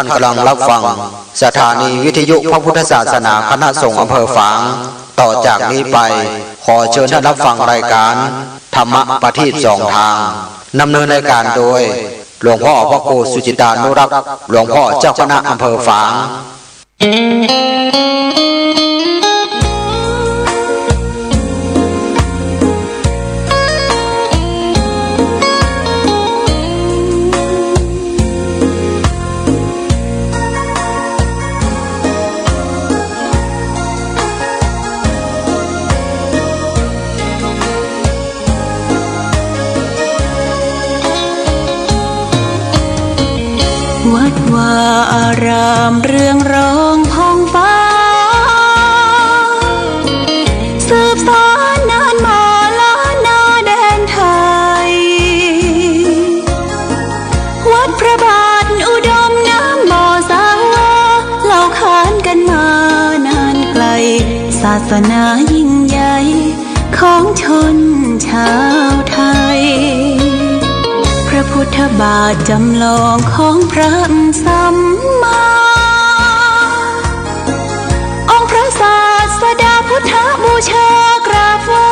ท่านกำลังรับฟังสถานีวิทยุพระพุทธศาสนาคณะสงฆ์อำเภอฝางต่อจากนี้ไปขอเชิญท่านรับฟังรายการธรรมะประทีปสองทางดำเนินรายการโดยหลวงพ่อพระครูสุจิตานุรักษ์หลวงพ่อเจ้าคณะอำเภอฝางวัดวาอารามเรืองร้องพองฟ้าสืบสานนานมาล้านนาแดนไทยวัดพระบาทอุดมน้ำบ่อสาวาเล่าขานกันมานานไกลศาสนายิ่งใหญ่ของชนชาวไทยพระพุทธบาทจำลองของพระสัมมาองค์พระศาสดาพุทธบูชากราบไหว้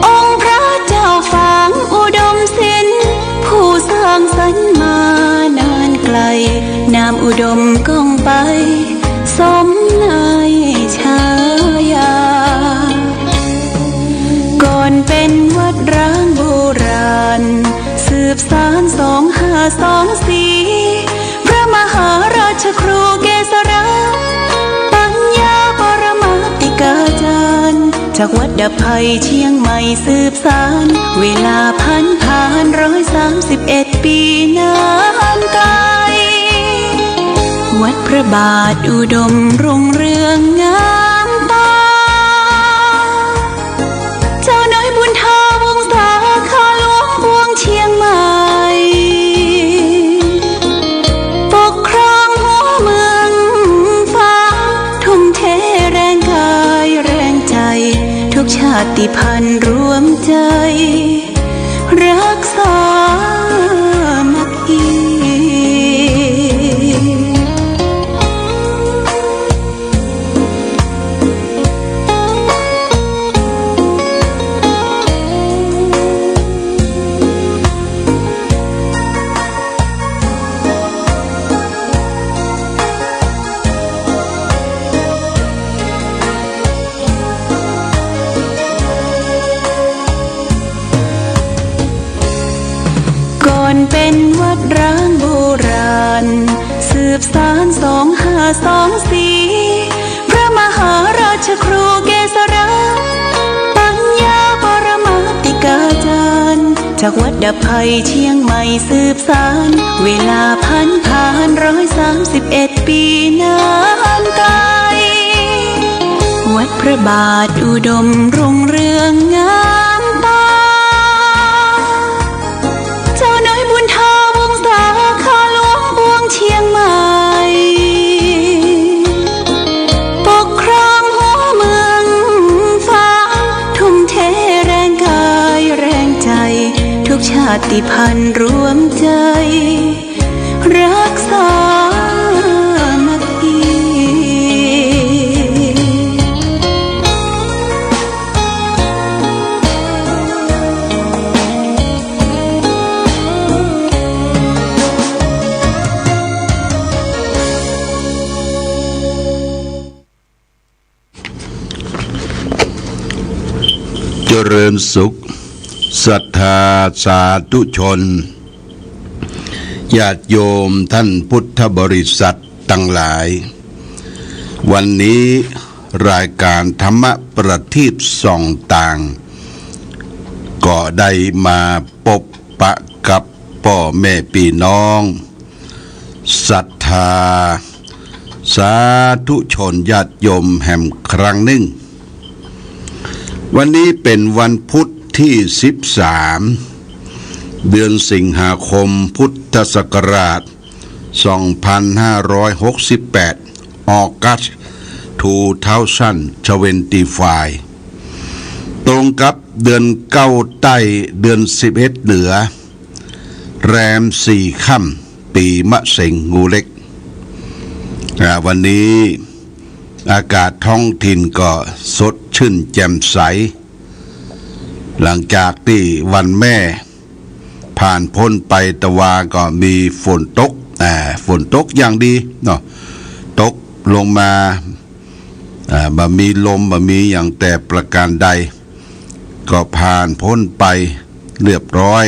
องค์พระเจ้าฝางอุดมศิลป์ผู้สร้างสรรค์มานานไกลนามอุดมก้องไปสมในฉายาก่อนเป็นวัดร้างโบราณสืบสาน2524พระมหาราชครูเกษราปัญญาปรมาติกาจารย์จากวัดดับภัยเชียงใหม่สืบสานเวลาผ่าน131 ปีนานไกลวัดพระบาทอุดมรุ่งเรืองงามตาเจ้าน้อยบุญทาวงศาข้าหลวงพวงเชียงใหม่ปกครองหัวเมืองฟ้าทุ่มเทแรงกายแรงใจทุกชาติพันธุ์รวมใจรักษามัคคีเป็นวัดร้างโบราณสืบสาน2524พระมหาราชครูเกษราปัญญาปรมาติกาจารย์จากวัดดับภัยเชียงใหม่สืบสานเวลาผ่าน131 ปีนานไกลวัดพระบาทอุดมรุ่งเรืองงามตาเจ้าน้อยบุญทาวงศาข้าหลวงพวงเชียงใหม่ปกครองหัวเมืองฟ้าทุ่มเทแรงกายแรงใจทุกชาติพันธุ์รวมใจรักษามัคคีเจริญสุขศรัทธาสาธุชนญาติโยมท่านพุทธบริษัททั้งหลายวันนี้รายการธรรมะประทีปส่องต่างก็ได้มาพบปะกับพ่อแม่พี่น้องศรัทธาสาธุชนญาติโยมแห่งครั้งหนึ่งวันนี้เป็นวันพุธที่13เดือนสิงหาคมพุทธศักราช2568 August 2025 ตรงกับเดือน9ใต้เดือน11เหนือ แรม4 ค่ำปีมะเส็งงูเล็กวันนี้อากาศท้องถิ่นก็สดชื่นแจ่มใสหลังจากที่วันแม่ผ่านพ้นไปตะวาก็มีฝนตกอย่างดีเนาะตกลงมาบ่มีลมบ่มีอย่างแต่ประการใดก็ผ่านพ้นไปเรียบร้อย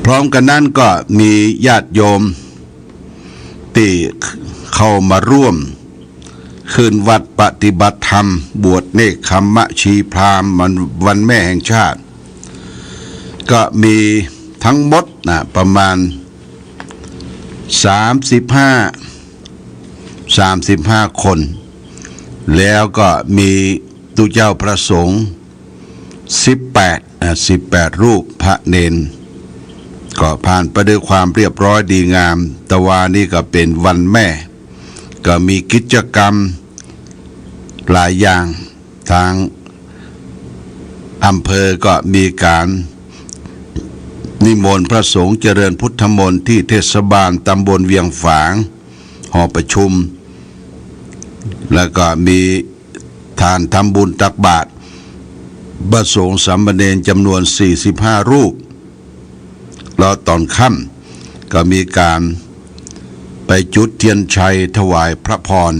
พร้อมกันนั้นก็มีญาติโยมที่เข้ามาร่วมคืนวัดปฏิบัติธรรมบวชเนกขัมมะชีพราหมณ์วันแม่แห่งชาติก็มีทั้งหมดประมาณ35 คนแล้วก็มีตุเจ้าพระสงฆ์18 รูปพระเนนก็ผ่านไปด้วยความเรียบร้อยดีงามตะวานี่ก็เป็นวันแม่ก็มีกิจกรรมหลายอย่างทางอำเภอก็มีการนิมนต์พระสงฆ์เจริญพุทธมนต์ที่เทศบาลตำบลเวียงฝางหอประชุมแล้วก็มีทานทำบุญตักบาตรพระสงฆ์สามเณรจำนวน45 รูปแล้วตอนค่ำก็มีการไปจุดเทียนชัยถวายพระพร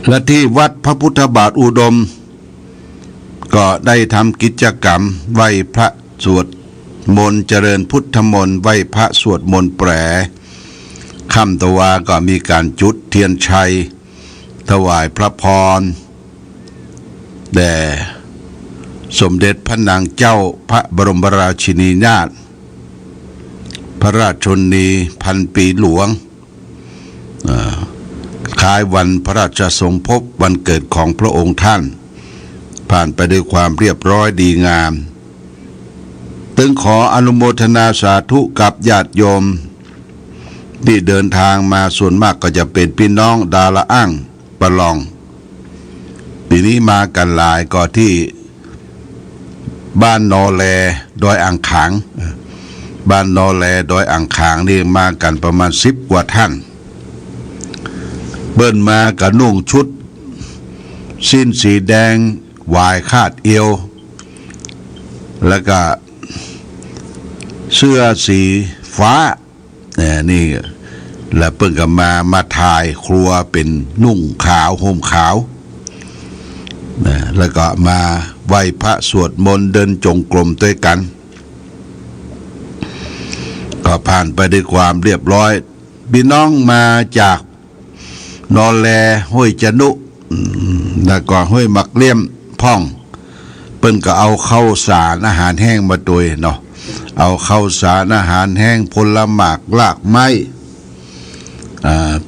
และที่วัดพระพุทธบาทอุดมก็ได้ทำกิจกรรมไหว้พระสวดมนต์เจริญพุทธมนต์ไหว้พระสวดมนต์แปรค่ำตะวาก็มีการจุดเทียนชัยถวายพระพรแด่สมเด็จพระนางเจ้าพระบรมราชินีนาถพระราชชนนีพันปีหลวงคล้ายวันพระราชสมภพวันเกิดของพระองค์ท่านผ่านไปด้วยความเรียบร้อยดีงามตึงขออนุโมทนาสาธุกับญาติโยมที่เดินทางมาส่วนมากก็จะเป็นพี่น้องดาละอ้างปะลองปีนี้มากันหลายก็ที่บ้านนอแลดอยอ่างขางบ้านนอแลดอยอ่างขางนี่มากันประมาณ10 กว่าท่านเบิ้นมากับนุ่งชุดสิ้นสีแดงวายคาดเอวแล้วก็เสื้อสีฟ้านี่แล้วเพิ่งก็มาถ่ายครัวเป็นนุ่งขาวห่มขาวแล้วก็มาไหว้พระสวดมนต์เดินจงกรมด้วยกันก็ผ่านไปด้วยความเรียบร้อยพี่น้องมาจากนอแลห้วยจนุแล้วก็ห้วยมักเลี่ยมพ่องเปิ้นก็เอาข้าวสารอาหารแห้งมาโดยเนาะเอาข้าวสารอาหารแห้งผลหมากลากไม้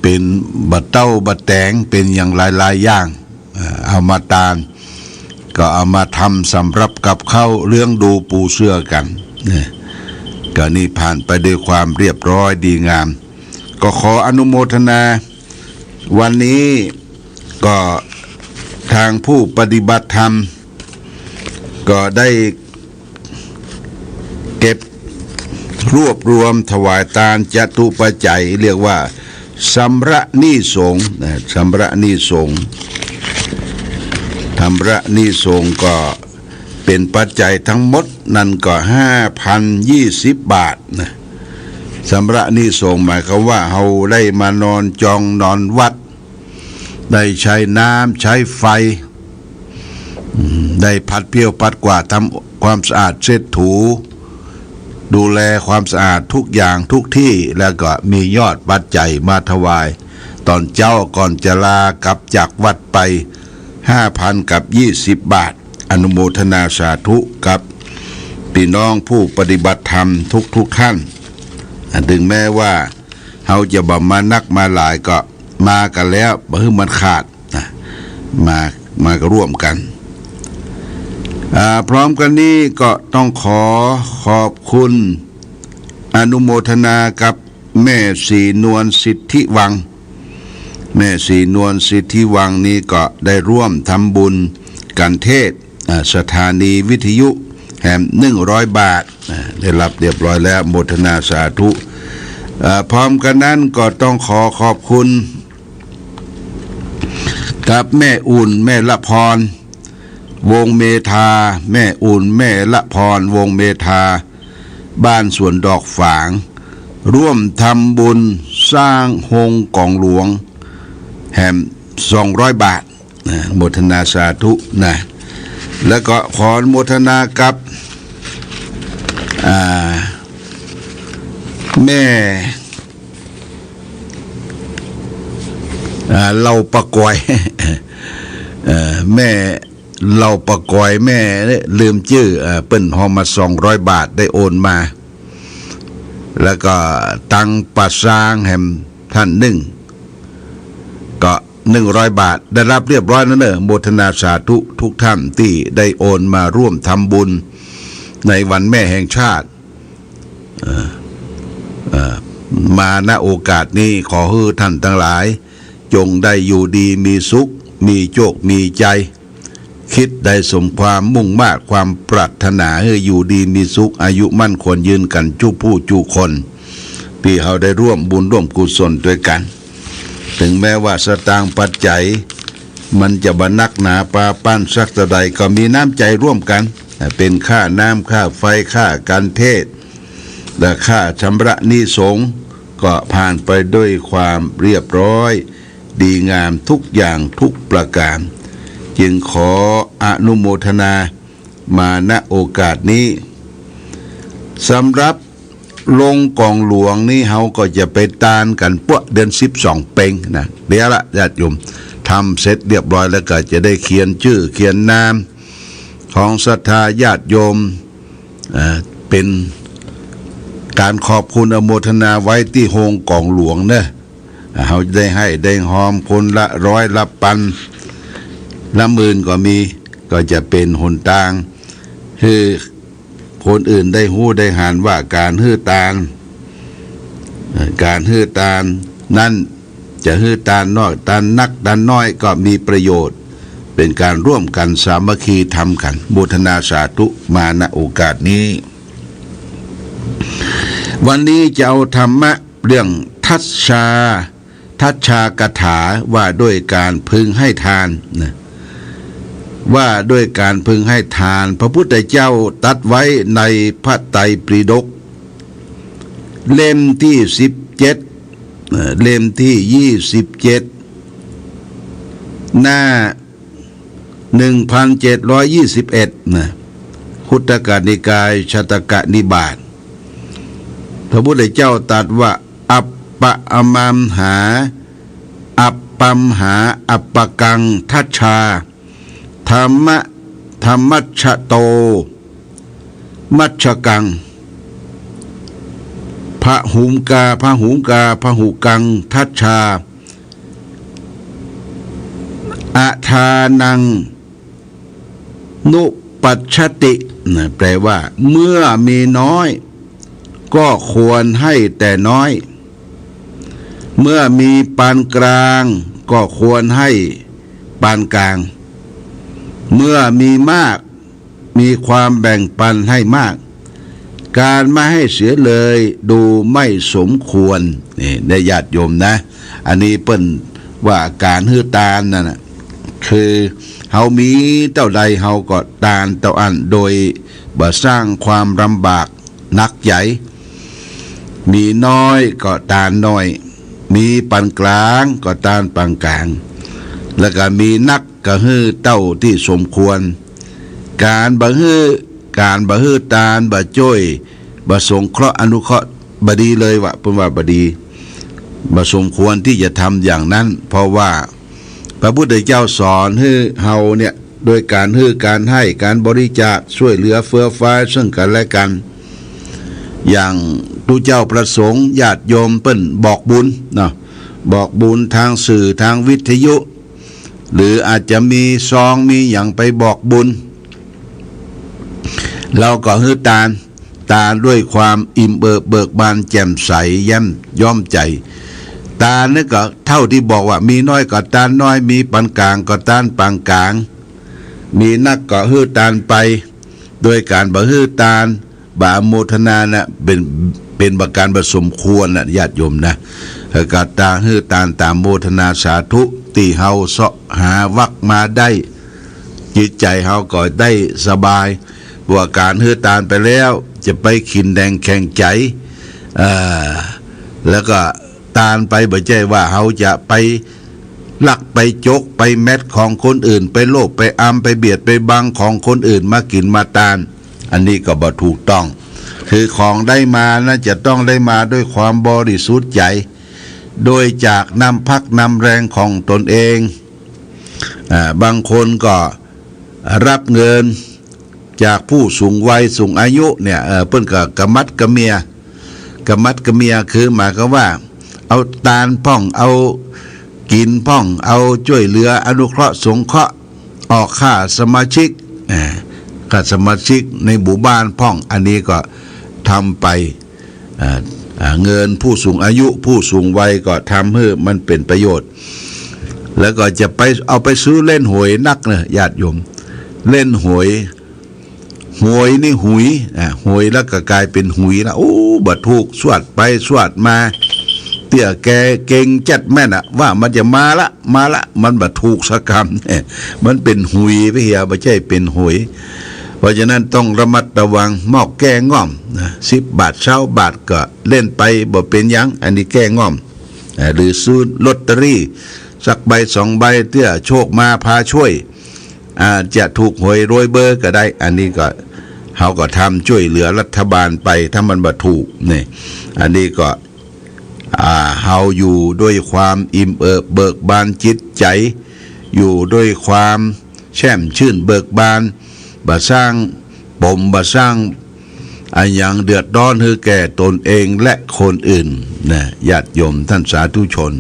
เป็นบะเต้าบะแตงเป็นอย่างหลายอย่างเอามาตานก็เอามาทำสำหรับกับข้าวเรื่องดูปูเสื้อกันก็นี่ผ่านไปด้วยความเรียบร้อยดีงามก็ขออนุโมทนาวันนี้ก็ทางผู้ปฏิบัติธรรมก็ได้เก็บรวบรวมถวายทานจตุปัจจัยเรียกว่าสัมระนิสงฆ์สัมระนิสงฆ์ธรรมระนิสงฆ์ก็เป็นปัจจัยทั้งหมดนั่นก็5,020 บาทนะสัมระนิสงฆ์หมายความว่าเราได้มานอนจองนอนวัดได้ใช้น้ำใช้ไฟได้พัดเพี้ยวปัดกวาดทำความสะอาดเช็ดถูดูแลความสะอาดทุกอย่างทุกที่แล้วก็มียอดปัจจัยมาถวายตอนเจ้าก่อนจะลากลับจากวัดไป5,020 บาทอนุโมทนาสาธุกับพี่น้องผู้ปฏิบัติธรรมทุกท่านถึงแม้ว่าเราจะบ่มานักมาหลายก็มากันแล้วบ่ให้มันขาดมาก็ร่วมกันพร้อมกันนี้ก็ต้องขอบคุณอนุโมทนากับแม่ศรีนวลสิทธิวังแม่ศรีนวลสิทธิวังนี้ก็ได้ร่วมทำบุญกันเทศสถานีวิทยุแ ม100 บาทได้รับเรียบร้อยแล้วโมทนาสาธุพร้อมกันนั้นก็ต้องขอขอบคุณกับแม่อุ่นแม่ละพรวงเมธาแม่อุ่นแม่ละพรวงเมธาบ้านสวนดอกฝางร่วมทำบุญสร้างโฮงกองหลวงแห่ม200 บาทโมทนาสาธุนะแล้วก็ขอโมทนากับแม่เราประกอยแม่เราประกอยแม่ลืมชื่อเปิ้นหอมมา200 บาทได้โอนมาแล้วก็ตังปะซางแห่มท่านก็100 บาทได้รับเรียบร้อยนั่นเนอะโมทนาสาธุทุกท่านที่ได้โอนมาร่วมทำบุญในวันแม่แห่งชาติมาณโอกาสนี้ขอให้ท่านทั้งหลายจงได้อยู่ดีมีสุขมีโชคมีใจคิดได้สมความมุ่งมา่ความปรารถนาให้อยู่ดีมีสุขอายุมั่นควรยืนกันจุผู้จุคนที่เขาได้ร่วมบุญร่วมกุศลด้วยกันถึงแม้ว่าสตางค์ปัจจัยมันจะบรรนักหนาปาปั้นสักใดก็มีน้ำใจร่วมกันเป็นค่าน้ำค่าไฟค่าการเทศและค่าชำระหนี้สงฆ์ก็ผ่านไปด้วยความเรียบร้อยดีงามทุกอย่างทุกประการจึงขออนุโมทนามาณโอกาสนี้สำหรับลงกองหลวงนี่เขาก็จะไปตานกันพวกเดือน12 เพ็งนะเดี๋ยวละญาติโยมทำเสร็จเรียบร้อยแล้วก็จะได้เขียนชื่อเขียนนามของศรัทธาญาติโยมเป็นการขอบคุณอโมทนาไว้ที่โฮงกองหลวงเนอะเขาได้ให้ได้หอมคนละ100ละพันละหมื่นก็มีก็จะเป็นหนทางคือคนอื่นได้หู้ได้หานว่าการฮื้อตาลนั้นจะฮื้อตาลน้อยตาลนักตาลน้อยก็มีประโยชน์เป็นการร่วมกันสามัคคีทำกันโมทนาสาธุมาณโอกาสนี้วันนี้จะเอาธรรมะเรื่องทัชชากถาว่าด้วยการพึงให้ทานนะว่าด้วยการพึงให้ทานพระพุทธเจ้าตรัสไว้ในพระไตรปิฎกเล่มที่17เล่มที่27หน้า1721นะคุตตกนิกายชาตกนิบาตพระพุทธเจ้าตรัสว่าอัปปะอมัมหาอัปปัมหาอัปปกังทัชชาธรรมัชชะโตมัชชกังพระหุมกาพระหุกังทัชชาอาทานังนุปัชชติแปลว่าเมื่อมีน้อยก็ควรให้แต่น้อยเมื่อมีปานกลางก็ควรให้ปานกลางเมื่อมีมากมีความแบ่งปันให้มากการไม่ให้เสียเลยดูไม่สมควรนี่ได้ญาติโยมนะอันนี้เปิ้นว่าการฮื้อตาลนั่นนะคือเฮามีเท่าใดเฮาก็ตาลเท่าอันโดยบ่สร้างความลำบากหนักใหญ่มีน้อยก็ตาลน้อยมีปานกลางก็ตาลปานกลางแล้วก็มีนักก็ฮื้อเต้าที่สมควรการบ่ฮื้อตาลบ่จ้อยบ่สงเคราะห์อนุเคราะห์บ่ดีเลยว่าเพิ่นว่าบ่ดีบ่สมควรที่จะทำอย่างนั้นเพราะว่าพระพุทธเจ้าสอนให้เฮาเนี่ยโดยการฮื้อการให้การบริจาคช่วยเหลือเฟื้อฟ้าซึ่งกันและกันอย่างทุกเจ้าประสงค์ญาติโยมเปิ้นบอกบุญเนาะบอกบุญทางสื่อทางวิทยุหรืออาจจะมีซองมีอย่างไปบอกบุญเราก็ฮื้อตาด้วยความอิ่มเบิกบานแจ่มใสย่อมใจตาเนี่ยก็เท่าที่บอกว่ามีน้อยก็ตาน้อยมีปานกลางก็ตาปานกลางมีนักก็ฮื้อตาไป โดยการบ่ฮื้อตาลบ่โมทนานะเป็นประการบ่สมควรนะญาติโยมนะการตาฮื้อตาลตามโมทนาสาธุที่เฮาเสาะหาวักมาได้จิตใจเฮาก็ได้สบายว่าการฮื้อตาลไปแล้วจะไปขินแดงแข่งใจแล้วก็ตาลไปบ่ใช่ว่าเฮาจะไปลักไปจกไปแมดของคนอื่นไปโลภไปอำไปเบียดไปบังของคนอื่นมากินมาตาลอันนี้ก็บ่ถูกต้องคือของได้มานะจะต้องได้มาด้วยความบริสุทธิ์ใจโดยจากนำพักนำแรงของตนเองบางคนก็รับเงินจากผู้สูงวัยสูงอายุเนี่ยเพิ่นก็กะมัดกะเมียคือหมายความว่าเอาตาลพ่องเอากินพ่องเอาช่วยเหลืออนุเคราะห์สงเคราะห์ออกค่าสมาชิกค่าสมาชิกในหมู่บ้านพ่องอันนี้ก็ทำไปเงินผู้สูงอายุผู้สูงวัยก็ทำให้มันเป็นประโยชน์แล้วก็จะไปเอาไปซื้อเล่นหวยนักเนี่ยญาติโยมเล่นหวยนี่หุยหวยแล้วก็กลายเป็นหุยแล้วโอ้บัดถูกสวดไปสวดมาเตี้ยแกเก่งจัดแม่นว่ามันจะมาละมันบัดถูกสักคำมันเป็นหุยไปเหียไม่ใช่เป็นหวยเพราะฉะนั้นต้องระมัดระวังหมอกแก้ง่อม10 บาท20 บาทก็เล่นไปบ่เป็นยังอันนี้แก้ง่อมหรือซื้อลอตเตอรี่สักใบ2 ใบเตี้ยโชคมาพาช่วยจะถูกหวยโรยเบอร์ก็ได้อันนี้ก็เขาก็ทำช่วยเหลือรัฐบาลไปถ้ามันบ่ถูกนี่อันนี้ก็เฮาอยู่ด้วยความอิ่มเบิกบานจิตใจอยู่ด้วยความแช่มชื่นเบิกบานบ่สร้างปมบ่สร้างอย่างเดือดร้อนให้แก่ตนเองและคนอื่นนะญาติโยมท่านสาธุชน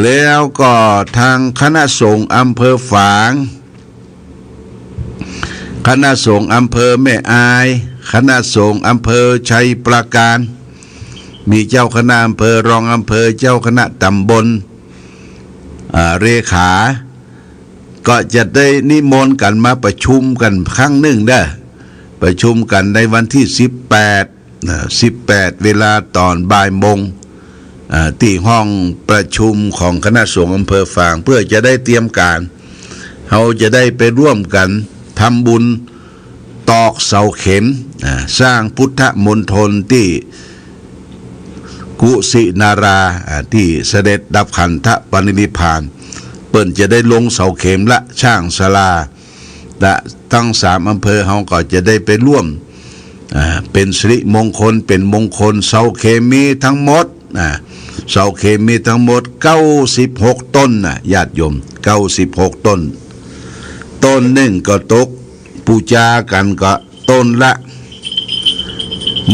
แล้วก็ทางคณะสงฆ์อำเภอฝางคณะสงฆ์อำเภอแม่อายคณะสงฆ์อำเภอชัยปราการมีเจ้าคณะอำเภอรองอำเภอเจ้าคณะตำบลเลขาก็จะได้นิมนต์กันมาประชุมกันครั้งหนึ่งได้ประชุมกันในวันที่18เวลาตอนบ่ายโมงที่ห้องประชุมของคณะสงฆ์อำเภอฝางเพื่อจะได้เตรียมการเราจะได้ไปร่วมกันทำบุญตอกเสาเข็มสร้างพุทธมณฑลที่กุสินาราที่เสด็จดับขันธปรินิพพานเปิ้นจะได้ลงเสาเข็มละช่างศาลาและทั้ง3 อำเภอเขาก็จะได้ไปร่วมเป็นสิริมงคลเป็นมงคลเสาเข็มมีทั้งหมดเสาเข็มมีทั้งหมด96 ต้นญาติโยม96 ต้นหนึ่งก็ตกปูจากันก็ต้นละ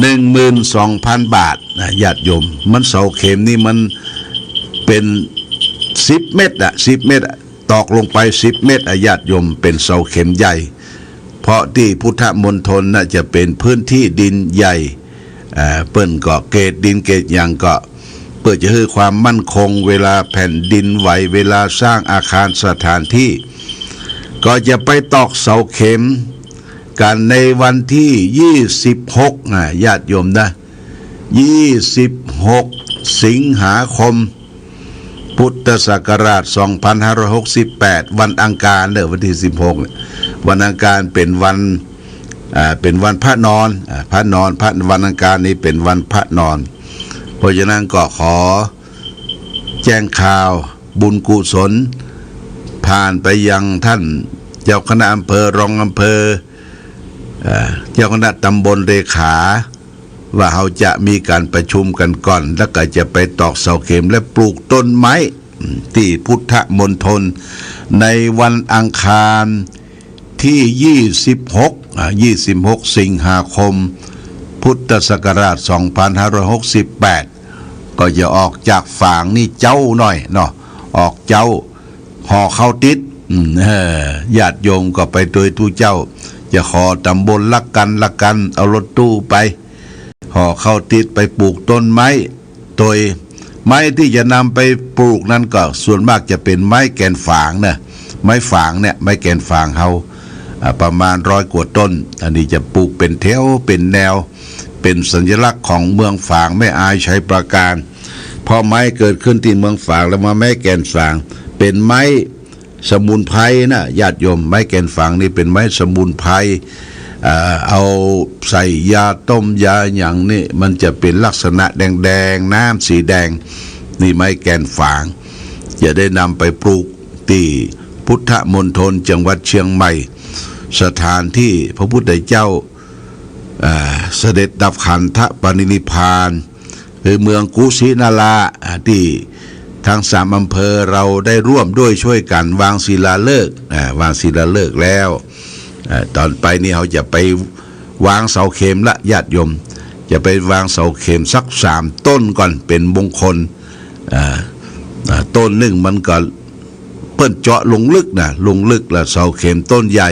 12,000 บาทญาติโยมมันเสาเข็มนี่มันเป็น10 เมตร10 เมตรตอกลงไป10 เมตรญาติโยมเป็นเสาเข็มใหญ่เพราะที่พุทธมณฑลน่ะจะเป็นพื้นที่ดินใหญ่เปิ้นก็เกตดินเกตอย่างก็เพื่อจะให้ความมั่นคงเวลาแผ่นดินไหวเวลาสร้างอาคารสถานที่ก็จะไปตอกเสาเข็มกันในวันที่26ญาติโยมนะ26 สิงหาคมพุทธศักราช2568วันอังคารวันที่16วันอังคารเป็นวันพระนอนพระวันอังคารนี้เป็นวันพระนอนเพราะฉะนั้นก็ขอแจ้งข่าวบุญกุศลผ่านไปยังท่านเจ้าคณะอำเภอรองอำเภอเจ้าคณะตำบลเลขาว่าเขาจะมีการประชุมกันก่อนแล้วก็จะไปตอกเสาเข็มและปลูกต้นไม้ที่พุทธมณฑลในวันอังคารที่26 สิงหาคมพุทธศักราช2568ก็จะออกจากฝางนี่เจ้าหน่อยเนาะออกเจ้าห่อเข้าติดญาติโยมก็ไปโดยทุเจ้าจะขอตำบลละกันเอารถตู้ไปห่อเข้าติดไปปลูกต้นไม้โดยไม้ที่จะนำไปปลูกนั้นก็ส่วนมากจะเป็นไม้แกนฝางนะไม้ฝางเนี่ยไม้แกนฝางเขา ประมาณ100 กว่าต้นอันนี้จะปลูกเป็นแถวเป็นแนวเป็นสัญลักษณ์ของเมืองฝางแม่อายชัยปราการพอไม้เกิดขึ้นที่เมืองฝางแล้วมาแม่แก่นฝางเป็นไม้สมุนไพรนะญาติโยมไม้แก่นฝางนี่เป็นไม้สมุนไพรเอาใส่ยาต้มยาอย่างนี้มันจะเป็นลักษณะแดงๆน้ำสีแดงนี่ไม้แก่นฝางจะได้นำไปปลูกที่พุทธมณฑลจังหวัดเชียงใหม่สถานที่พระพุทธเจ้าเสด็จดับขันธปรินิพพานคือเมืองกุสินาราที่ทั้ง3 อำเภอเราได้ร่วมด้วยช่วยกันวางศิลาฤกษ์วางศิลาฤกษ์แล้วตอนไปนี่เขาจะไปวางเสาเข็มละญาติโยมจะไปวางเสาเข็มสัก3 ต้นก่อนเป็นมงคลต้นหนึ่งมันก็เปิ้นเจาะลงลึกนะลงลึกละเสาเข็มต้นใหญ่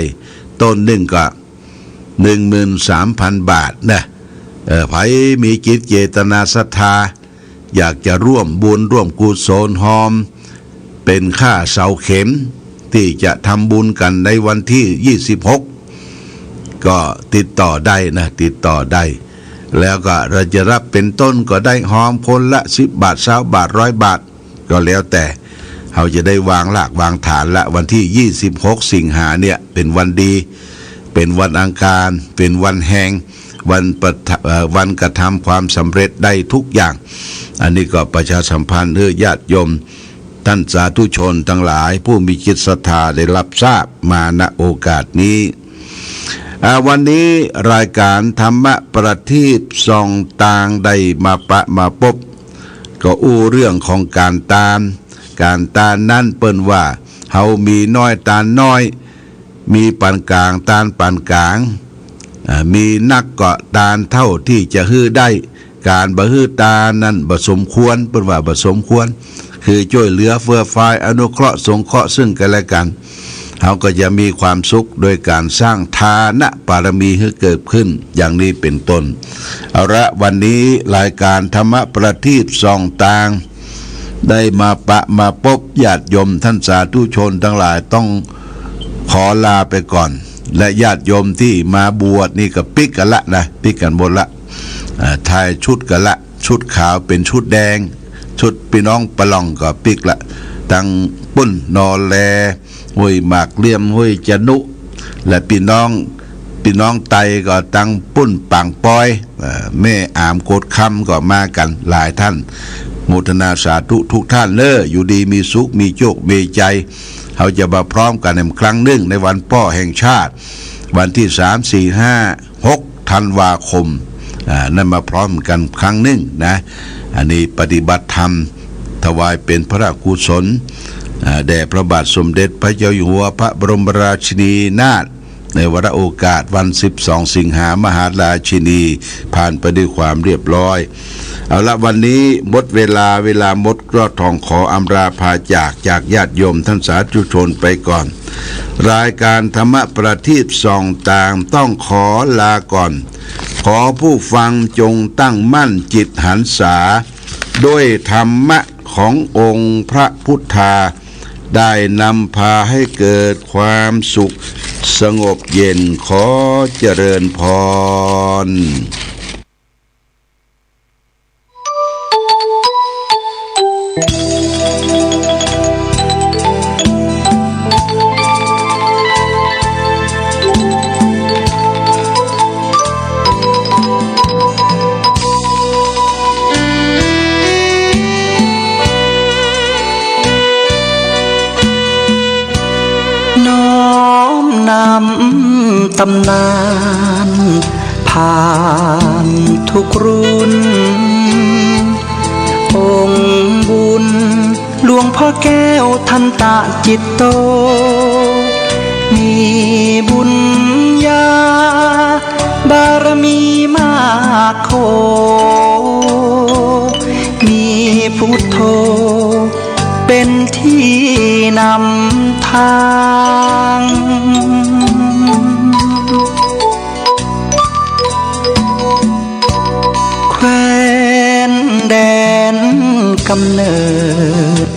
ต้นหนึ่งก็13,000 บาทนะไผมีจิตเจตนาศรัทธาอยากจะร่วมบุญร่วมกุศลหอมเป็นค่าเสาเข็มที่จะทำบุญกันในวันที่26ก็ติดต่อได้นะติดต่อได้แล้วก็เราจะรับเป็นต้นก็ได้หอมคนละ10 บาท20 บาท100 บาทก็แล้วแต่เราจะได้วางหลักวางฐานละวันที่26 สิงหาเนี่ยเป็นวันดีเป็นวันอังคารเป็นวันแห่งวันกระทำความสำเร็จได้ทุกอย่างอันนี้ก็ประชาสัมพันธ์ให้ญาติโยมท่านสาธุชนทั้งหลายผู้มีจิตศรัทธาได้รับทราบมาณโอกาสนี้วันนี้รายการธรรมะประทีปส่องต่างได้มาพบก็อู้เรื่องของการตานนั้นเปิ้นว่าเฮามีน้อยตานน้อยมีปานกลางตานปานกลางมีนักเกาะตานเท่าที่จะฮื้อได้การบ่ฮื้อตานั้นบ่สมควรเปิ้นว่าบ่สมควรคือช่วยเหลือเฟื้อฟายอนุเคราะห์สงเคราะห์ซึ่งกันและกันเขาก็จะมีความสุขโดยการสร้างทานบารมีให้เกิดขึ้นอย่างนี้เป็นต้นเอาละวันนี้รายการธรรมะประทีปส่องต่างได้มาพบญาติโยมท่านสาธุชนทั้งหลายต้องขอลาไปก่อนและญาติโยมที่มาบวชนี่ก็ปิกกันละนะปิกกันหมดละทายชุดกันละชุดขาวเป็นชุดแดงชุดพี่น้องปะล่องก็ปิกละตั้งปุ้นนอแลห้วยหมากเลี่ยมห้วยจนุและพี่น้องไตก็ตั้งปุ้นปังปอยแม่อามโกดคำก็มากันหลายท่านโมทนาสาธุทุกท่านอยู่ดีมีสุขมีโชคมีใจเขาจะมาพร้อมกันในครั้งหนึ่งในวันพ่อแห่งชาติวันที่3 4 5 6 ธันวาคมนั่นมาพร้อมกันครั้งหนึ่งนะอันนี้ปฏิบัติธรรมถวายเป็นพระกุศลแด่พระบาทสมเด็จพระเจ้าอยู่หัวพระบรมราชินีนาถในวาระโอกาสวัน12 สิงหามหาราชินีผ่านไปด้วยความเรียบร้อยเอาละวันนี้หมดเวลาหมดก็ทองขออำลาพาจากญาติโยมท่านสาธุชนไปก่อนรายการธรรมะประทีปส่องต่างต้องขอลาก่อนขอผู้ฟังจงตั้งมั่นจิตหันษาด้วยธรรมะขององค์พระพุทธาได้นำพาให้เกิดความสุขสงบเย็นขอเจริญพรตำนานผ่านทุกรุ่นองค์บุญหลวงพ่อแก้วทันตะจิตโตมีบุญญาบารมีมากโคมีพุทโธเป็นที่นำทางแคว้นแดนกำเนิด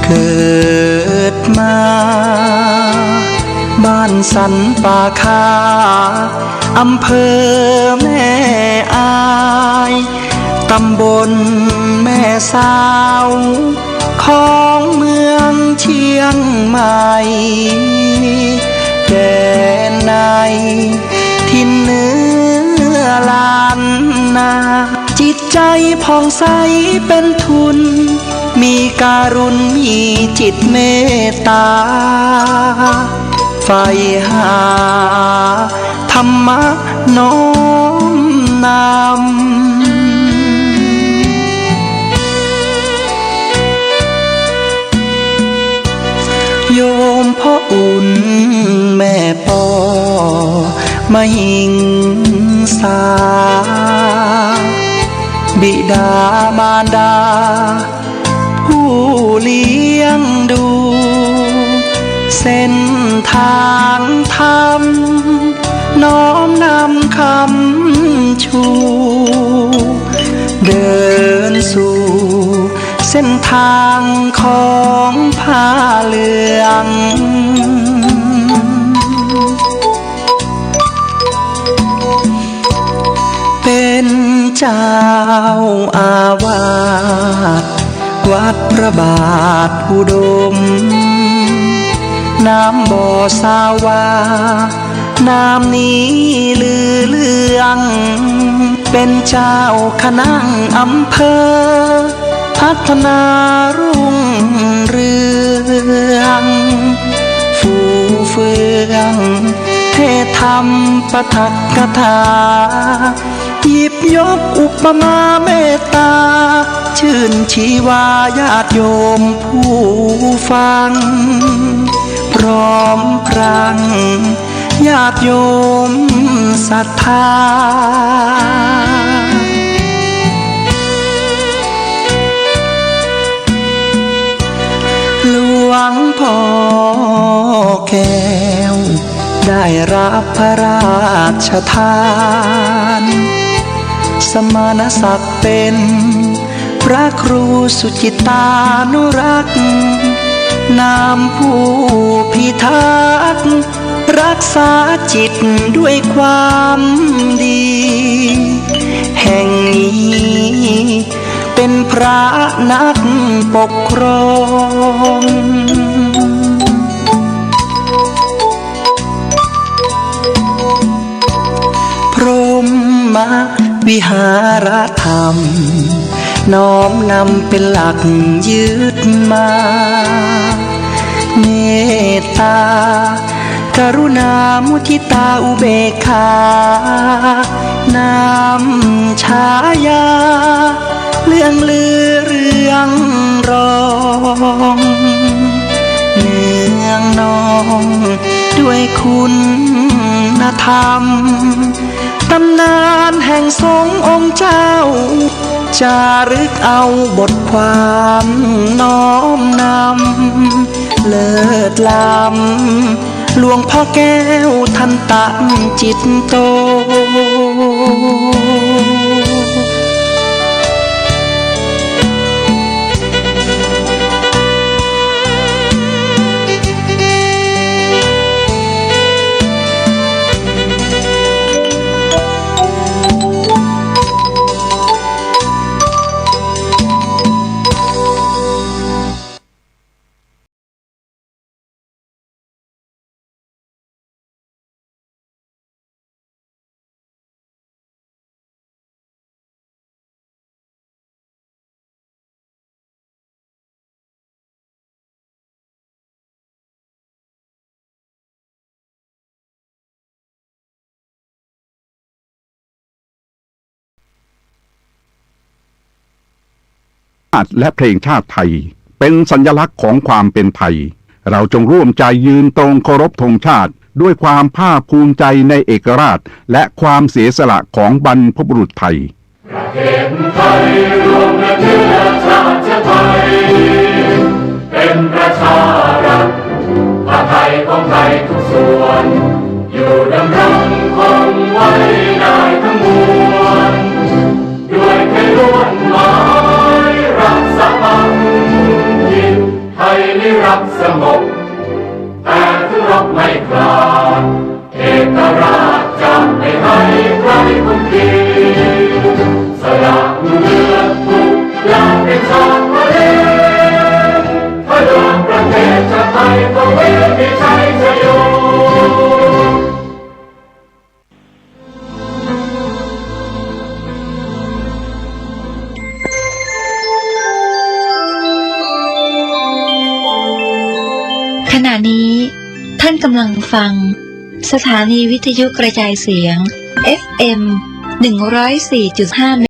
เกิดมาบ บ้านสันป่าคาอำเภอแม่อายตำบลแม่สาวของเมืองเชียงใหม่แดนในทินเนื้อลานนาจิตใจผ่องใสเป็นทุนมีการุณมีจิตเมตตาไฟหาธรรมะน้อมนำโยมพ่ออุ่นแม่ปอมาหิงสาบิดามารดาผู้เลี้ยงดูเส้นทางธรรมน้อมนำคำชูเดินสู่เส้นทางของผ้าเหลืองเป็นเจ้าอาวาสวัดพระบาทอุดมน้ำบ่อสาวาน้ำนี้ลือเลืองเป็นเจ้าคณะอำเภอพัฒนารุ่งเรืองฟูเฟืองเทศธรรมปทักกถาหยิบยกอุปมาเมตตาชื่นชีวาญาติโยมผู้ฟังพร้อมพรังญาติโยมศรัทธาหลวงพ่อแก้วได้รับพระราชทานสมณศักดิ์เป็นพระครูสุจิตานุรักษ์นามผู้พิทักษ์รักษาจิตด้วยความดีแห่งนี้เป็นพระนักปกครองพรหมวิหารธรรมน้อมนำเป็นหลักยึดมาเมตตากรุณามุทิตาอุเบกขานำฉายาเรื่องลือเรื่องรองเนืองนองด้วยคุณธรรมตำนานแห่งทรงองค์เจ้าจารึกเอาบทความน้อมนำเลิศล้ำหลวงพ่อแก้วท่านตั้งจิตโตและเพลงชาติไทยเป็นสัญลักษณ์ของความเป็นไทยเราจงร่วมใจยืนตรงเคารพธงชาติด้วยความภาคภูมิใจในเอกราชและความเสียสละของบรรพบุรุษไทยประเทศไทยรวมและเชื้อชาติไทยเป็นประชารัฐผ้าไทยของไทยทุกส่วนอยู่ดำรงคงไว้ได้ทั้งมวลด้วยไทยล้วนหมายรักษาพันธ์ไทยนิรักสงบแต่ถึง บไม่คลาดเอกราชจะไม่ให้ใครคุมขีสละเลือดทุกอย่างเป็นชาติทะเลพลังประเทศชาติไทยก็เวทีชัยชโยขณะนี้ท่านกำลังฟังสถานีวิทยุกระจายเสียง FM 104.5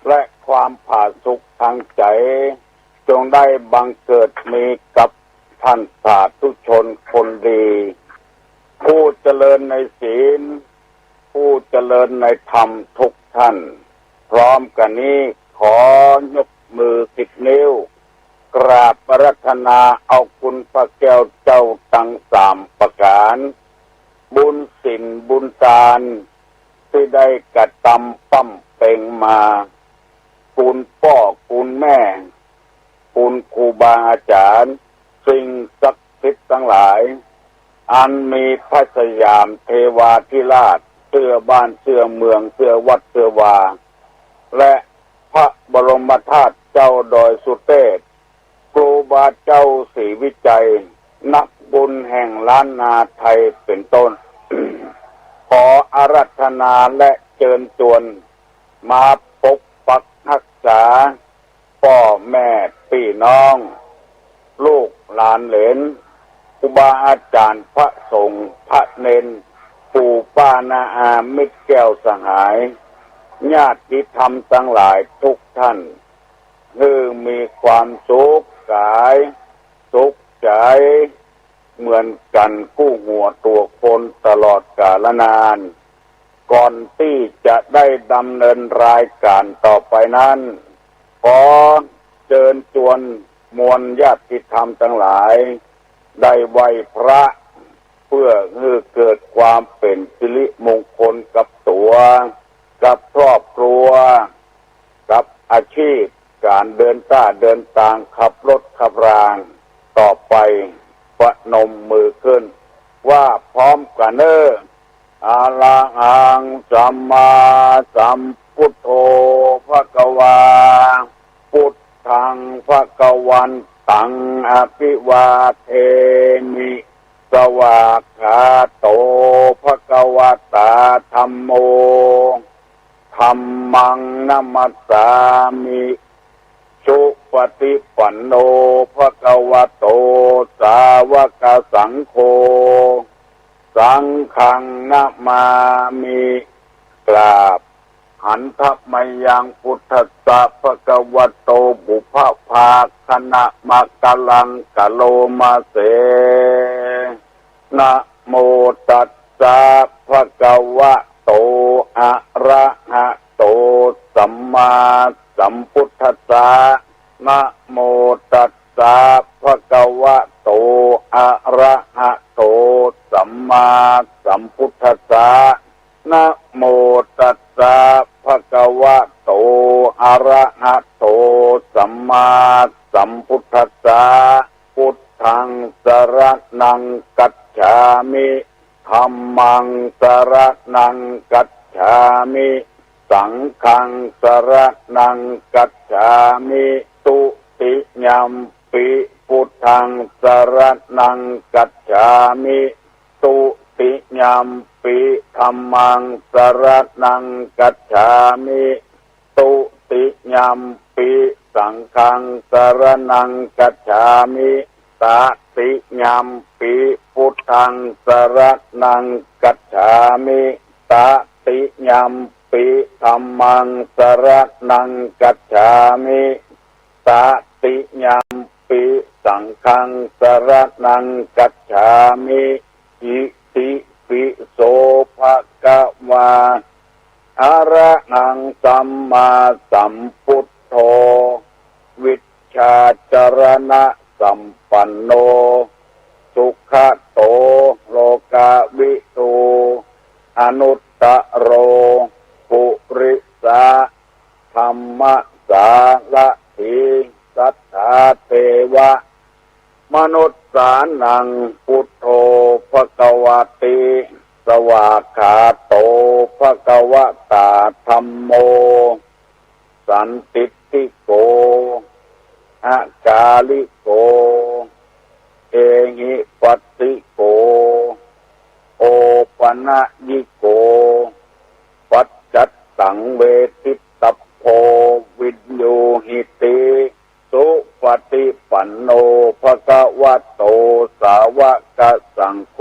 และความผาสุกทางใจจงได้บังเกิดมีกับท่านสาธุชนคนดี ผู้เจริญในศีลผู้เจริญในธรรมทุกท่าน พร้อมกันนี้ขอยกมือ10 นิ้วกราบอาราธนาเอาคุณพระแก้วเจ้าทั้ง3ประการบุญศีลบุญทานที่ได้กระทำปั้มเป่งมาคุณพ่อคุณแม่คุณครูบาอาจารย์สิ่งศักดิ์สิทธิ์ทั้งหลายอันมีพระสยามเทวาธิราชเสื้อบ้านเสื้อเมืองเสื้อวัดเสื้อวาและพระบรมธาตุเจ้าดอยสุเทพครูบาเจ้าศรีวิจัยนักบุญแห่งล้านนาไทยเป็นต้น ขออาราธนาและเชิญชวนมาปกปักรักษาพ่อแม่พี่น้องลูกหลานเหลนครูบาอาจารย์พระสงฆ์พระเนนปู่ป้านาอามิตรแก้วสหายญาติธรรมทั้งหลายทุกท่านคือมีความสุขกายสุขใจเหมือนกันกู้หัวตัวคนตลอดกาลนานก่อนที่จะได้ดำเนินรายการต่อไปนั้นขอเชิญชวนมวลญาติธรรมทั้งหลายได้ไหว้พระเพื่อให้เกิดความเป็นสิริมงคลกับตัวกับครอบครัวกับอาชีพการเดินทางขับรถขับรางต่อไปประนมมือขึ้นว่าพร้อมกันเนออะระหังสัมมาสัมพุทโธภควาพุทธังภควันตังอภิวาเทมิส สวากขาโตภควตาธัมโมธัมมังนัมมัสสามิสุปฏิปันโนภควโตสาวกสังโฆสังฆังนะมามิกราบหันทัพมายังพุทธัสสะภควโตบุพภาคณะมะกะลังกะโลมาเสนะโมตัสสะภะคะวะโตอะระหะโตสัมมาสัมพุทธัสสะนะโมตัสสะภะคะวะโตอะระหะโตสัมมาสัมพุทธัสสะนะโมตัสสะภะคะวะโตอะระหะโตสัมมาสัมพุทธัสสะพุทธังสรณังกัจฉามิธัมมังสรณังกัจฉามิสังฆังสรณังกัจฉามิตุติยัมปิพุทธังสรณังกัจฉามิตุติยัมปิธัมมังสรณังกัจฉามิตุติยัมปิสังฆังสรณังกัจฉามิตติยัมปิพุทธังสรณังกัจฉามิตติยัมปิธัมมังสรณังกัจฉามิตติยัมปิสังฆังสรณังกัจฉามิอิติปิโสภะคะวะอะระหังสัมมาสัมพุทโธวิชชาจรณะสัมปันโนสุขโตโลกาวิทูอนุตตโรปุริสาธรรมสารถิสัทธาเทวะมนุษย์สานังพุทโธภควติสวากขาโตภควตาธัมโมสันติติโกอากาลิโกเอหิปัสสิโกโอปนะยิโกปัจจัตตังเวทิตัพโพวิญโยหิติสุปฏิปันโนภควโตสาวกสังโฆ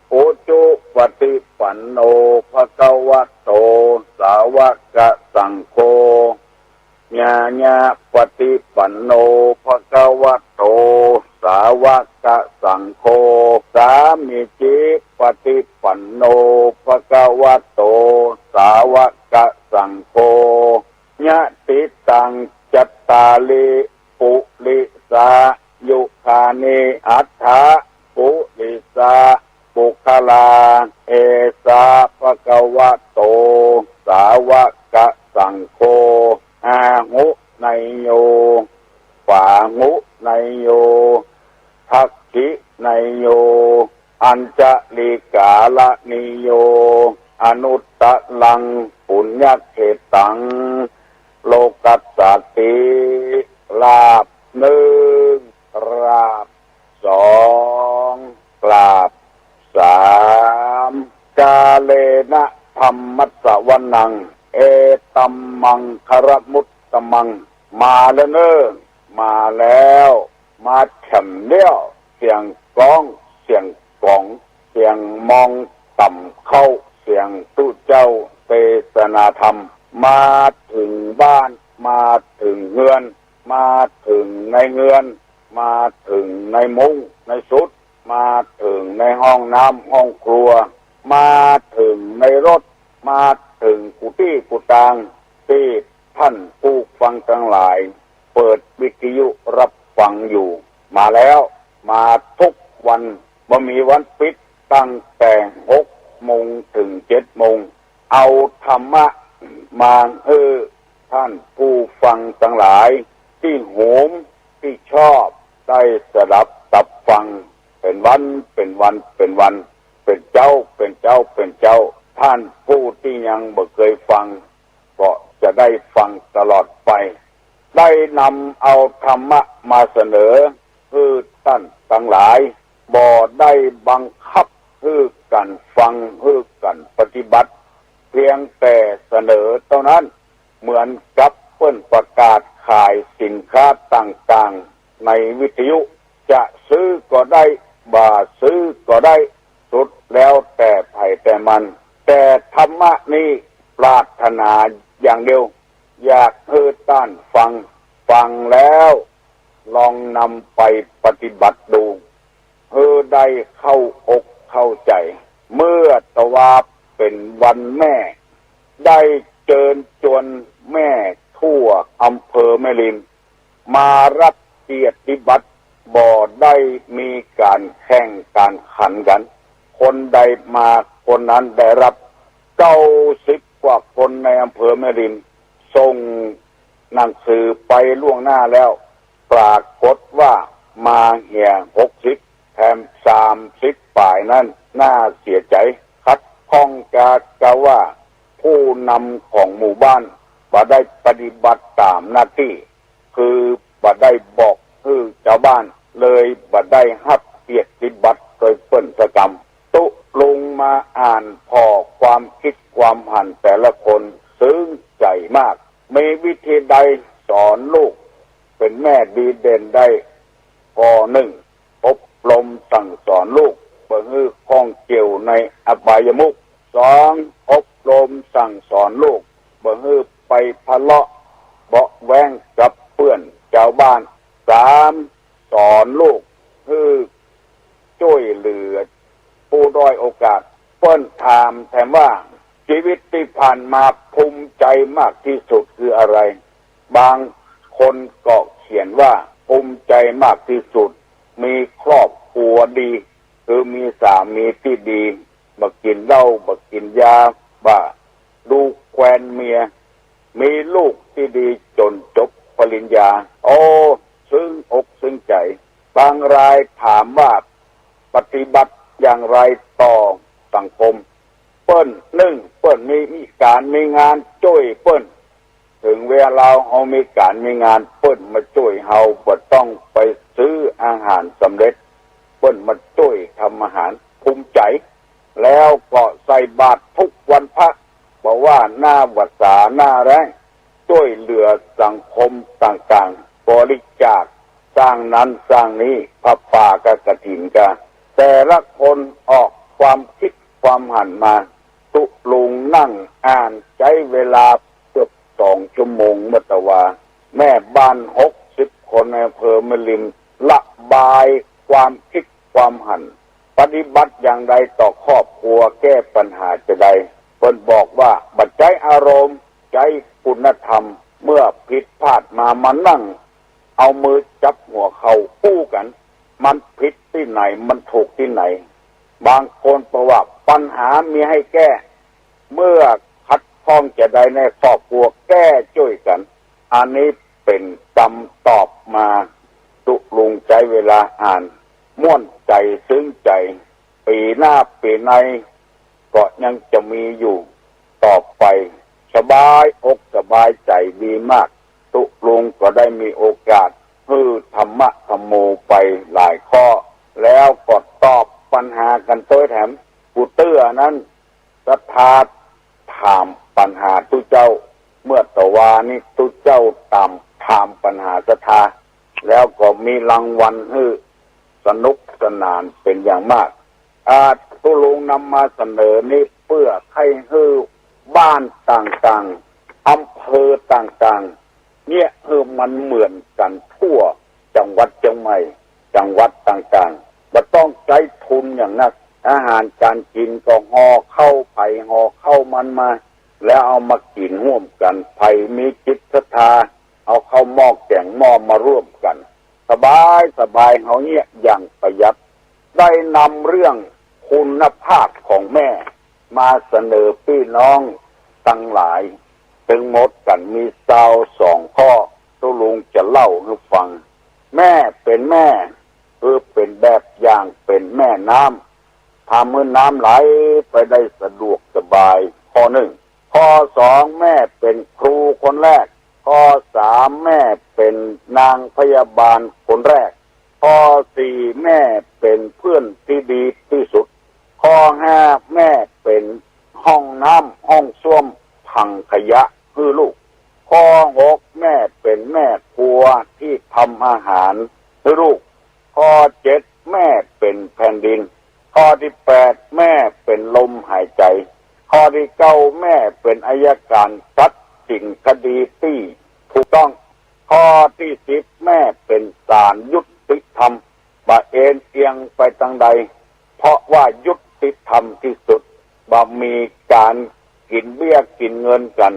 โอจุปฏิปันโนภควโตสาวกสังโฆญาญาปฏิปันโนภควโตสาวกสังโฆสามิจิปฏิปันโนภควโตสาวกสังโฆญาติตังจัตตาลิปุริสายุคานิอัฏฐะปุริสาปุคลาเอสาภควโตสาวกสังโฆอาหุไนโยฝาหุไนโยทักขิไนโยอัญจลิกาลนิโยอนุตตลังปุญญเขตังโลกัสสติลาบหนึ่งกราบสองกราบสามกาเลนะธรรมัสสวนังเอตัมมังคารมุตตมังมาแล้วเนอมาแล้วมาแฉ่ำเลี้ยวเสียงก้องเสียงกองเสียงมองต่ำเข้าเสียงตู้เจ้าเทศนาธรรมมาถึงบ้านมาถึงเฮือนมาถึงในเฮือนมาถึงในมุ้งในสุดมาถึงในห้องน้ำห้องครัวมาถึงในรถมาถึงกุฏิกุฏางที่ท่านผู้ฟังทั้งหลายเปิดวิทยุรับฟังอยู่มาแล้วมาทุกวันบ่มีวันปิดตั้งแต่6 โมงถึง 7 โมงเอาธรรมะมาท่านผู้ฟังทั้งหลายที่โหมที่ชอบได้สดับตับฟังเป็นวันเป็นวันเป็นวันเป็นเจ้าเป็นเจ้าเป็นเจ้าท่านผู้ที่ยังบ่เคยฟังก็จะได้ฟังตลอดไปได้นำเอาธรรมะมาเสนอท่านทั้งหลาย บ่ได้บังคับฮือกันฟังฮือกันปฏิบัติเพียงแต่เสนอเท่านั้นเหมือนกับเปิ้นประกาศขายสินค้าต่างๆในวิทยุจะซื้อก็ได้บ่ซื้อก็ได้สุดแล้วแต่ไผแต่มันแต่ธรรมะนี้ปรารถนาอย่างเดียวอยากให้ต้านฟังแล้วลองนำไปปฏิบัติดูให้ได้เข้าอกเข้าใจเมื่อตะวาเป็นวันแม่ได้เชิญชวนแม่ทั่วอำเภอแม่ริมมารับเกียรติบัตรบ่ได้มีการแข่งการขันกันคนใดมาคนนั้นได้รับ90 กว่าคนในอำเภอแม่ริมส่งหนังสือไปล่วงหน้าแล้วปรากฏว่ามาเหี่ย60แถม30ฝ่ายนั้นน่าเสียใจคัดข้องกะว่าผู้นำของหมู่บ้านบ่ได้ปฏิบัติตามหน้าที่คือบ่ได้บอกคือชาวบ้านเลยบ่ได้รับเกียรติบัตรโดยเปิ้นสกรรมตุลงมาอ่านพอความคิดความหันแต่ละคนซึ้งใจมากมีวิธีใดสอนลูกเป็นแม่ดีเด่นได้ข้อหนึ่งอบรมสั่งสอนลูกบ่ให้ข้องเกี่ยวในอบายมุข2อบรมสั่งสอนลูกบ่ให้ไปทะเลาะเบาะแว้งกับเพื่อนชาวบ้าน3สอนลูกให้ช่วยเหลือผู้ด้อยโอกาสเปิ้นถามแถมว่าชีวิตที่ผ่านมาภูมิใจมากที่สุดคืออะไรบางคนก็เขียนว่าภูมิใจมากที่สุดมีครอบครัวดีคือมีสามีที่ดีบ่กินเหล้าบ่กินยาบ่ดูแควนเมียมีลูกที่ดีจนจบปริญญาโอ้ซึ้งอกซึ้งใจบางรายถามว่าปฏิบัติอย่างไรต่อสังคมเปิ้นเปิ้นมีการมีงานช่วยเปิ้นถึงเวลาเฮามีการมีงานเปิ้นมาช่วยเฮาบ่ต้องไปซื้ออาหารสำเร็จเปิ้นมาช่วยทำอาหารภูมิใจแล้วก็ใส่บาตรทุกวันพระบอกว่าหน้าวัดสาหน้าแรงช่วยเหลือสังคมต่างๆบริจาคสร้างนั้นสร้างนี้พระป่ากกฐินกะแต่ละคนออกความคิดความหันมาตุลุงนั่งอ่านใช้เวลาเกือบ2 ชั่วโมงเมื่อตะวาแม่บ้าน60 คนในอำเภอแม่ริมระบายความคิดความหันปฏิบัติอย่างไรต่อครอบครัวแก้ปัญหาจะได้เพิ่นบอกว่าบัดใจอารมณ์ใจคุณธรรมเมื่อผิดพลาดมานั่งเอามือจับหัวเข่าคู่กันมันผิดที่ไหนมันถูกที่ไหนบางคนบอกว่าปัญหามีให้แก้เมื่อคัดข้องจะได้ในครอบครัวแก้ช่วยกันอันนี้เป็นคำตอบมาตุลุงใจเวลาอ่านม่วนใจซึ้งใจปีหน้าปีในก็ยังจะมีอยู่ต่อไปสบายอกสบายใจดีมากตุลุงก็ได้มีโอกาสฮือธรรมะธรรมโมไปหลายข้อแล้วก็ตอบปัญหากันโดยแถมผู้เตื้อนั้นศรัทธาถามปัญหาตุเจ้าเมื่อตะวานี้ตุเจ้าตามถามปัญหาศรัทธาแล้วก็มีรางวัลฮือสนุกสนานเป็นอย่างมากตุลุงนำมาเสนอนี้เพื่อให้ฮือบ้านต่างๆอำเภอต่างๆเนี่ยมันเหมือนกันทั่วจังหวัดเชียงใหม่จังหวัดต่างๆบ่ต้องใช้ทุนอย่างนักอาหารการกินก็ห่อเข้าไผ่ห่อเข้ามันมาแล้วเอามากินร่วมกันไผ่มีจิตศรัทธาเอาเข้าหม้อแกงหม้อมาร่วมกันสบายเฮาเนี่ยอย่างประหยัดได้นำเรื่องคุณภาพของแม่มาเสนอพี่น้องทั้งหลายถึงหมดกันมี2ข้อตุลุงจะเล่าให้ฟังแม่เป็นแม่คือเป็นแบบอย่างเป็นแม่น้ำทำให้น้ำไหลไปได้สะดวกสบายข้อ1ข้อ2แม่เป็นครูคนแรกข้อ3แม่เป็นนางพยาบาลคนแรกข้อ4แม่เป็นเพื่อน ยะคือลูกข้อ6แม่เป็นแม่ครัวที่ทำอาหารคือลูกข้อ7แม่เป็นแผ่นดินข้อที่8แม่เป็นลมหายใจข้อที่9แม่เป็นอัยการตัดสินคดีที่ถูกต้องข้อที่10แม่เป็นศาลยุติธรรมบ่เอ็นเอียงไปทางใดเพราะว่ายุติธรรมที่สุดบ่มีการกินเบี้ยกินเงินกัน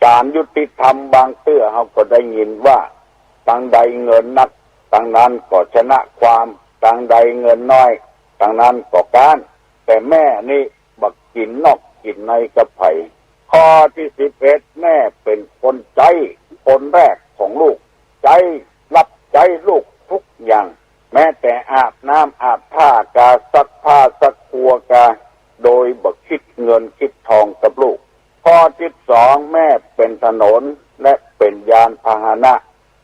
ศาลยุติธรรมบางเตื้อเขาก็ได้ยินว่าทางใดเงินนักทางนั้นก็ชนะความทางใดเงินน้อยทางนั้นก็การแต่แม่นี่บักกินนอกกินในกระไผ่ข้อที่11แม่เป็นคนใจคนแรกของลูกใจรับใจลูกทุกอย่างแม้แต่อาบน้ำอาบผ้ากาซักผ้าซักครัวกาโดยบักคิดเงินคิดทองกับลูกข้อที่12แม่เป็นถนนและเป็นยานพาหนะ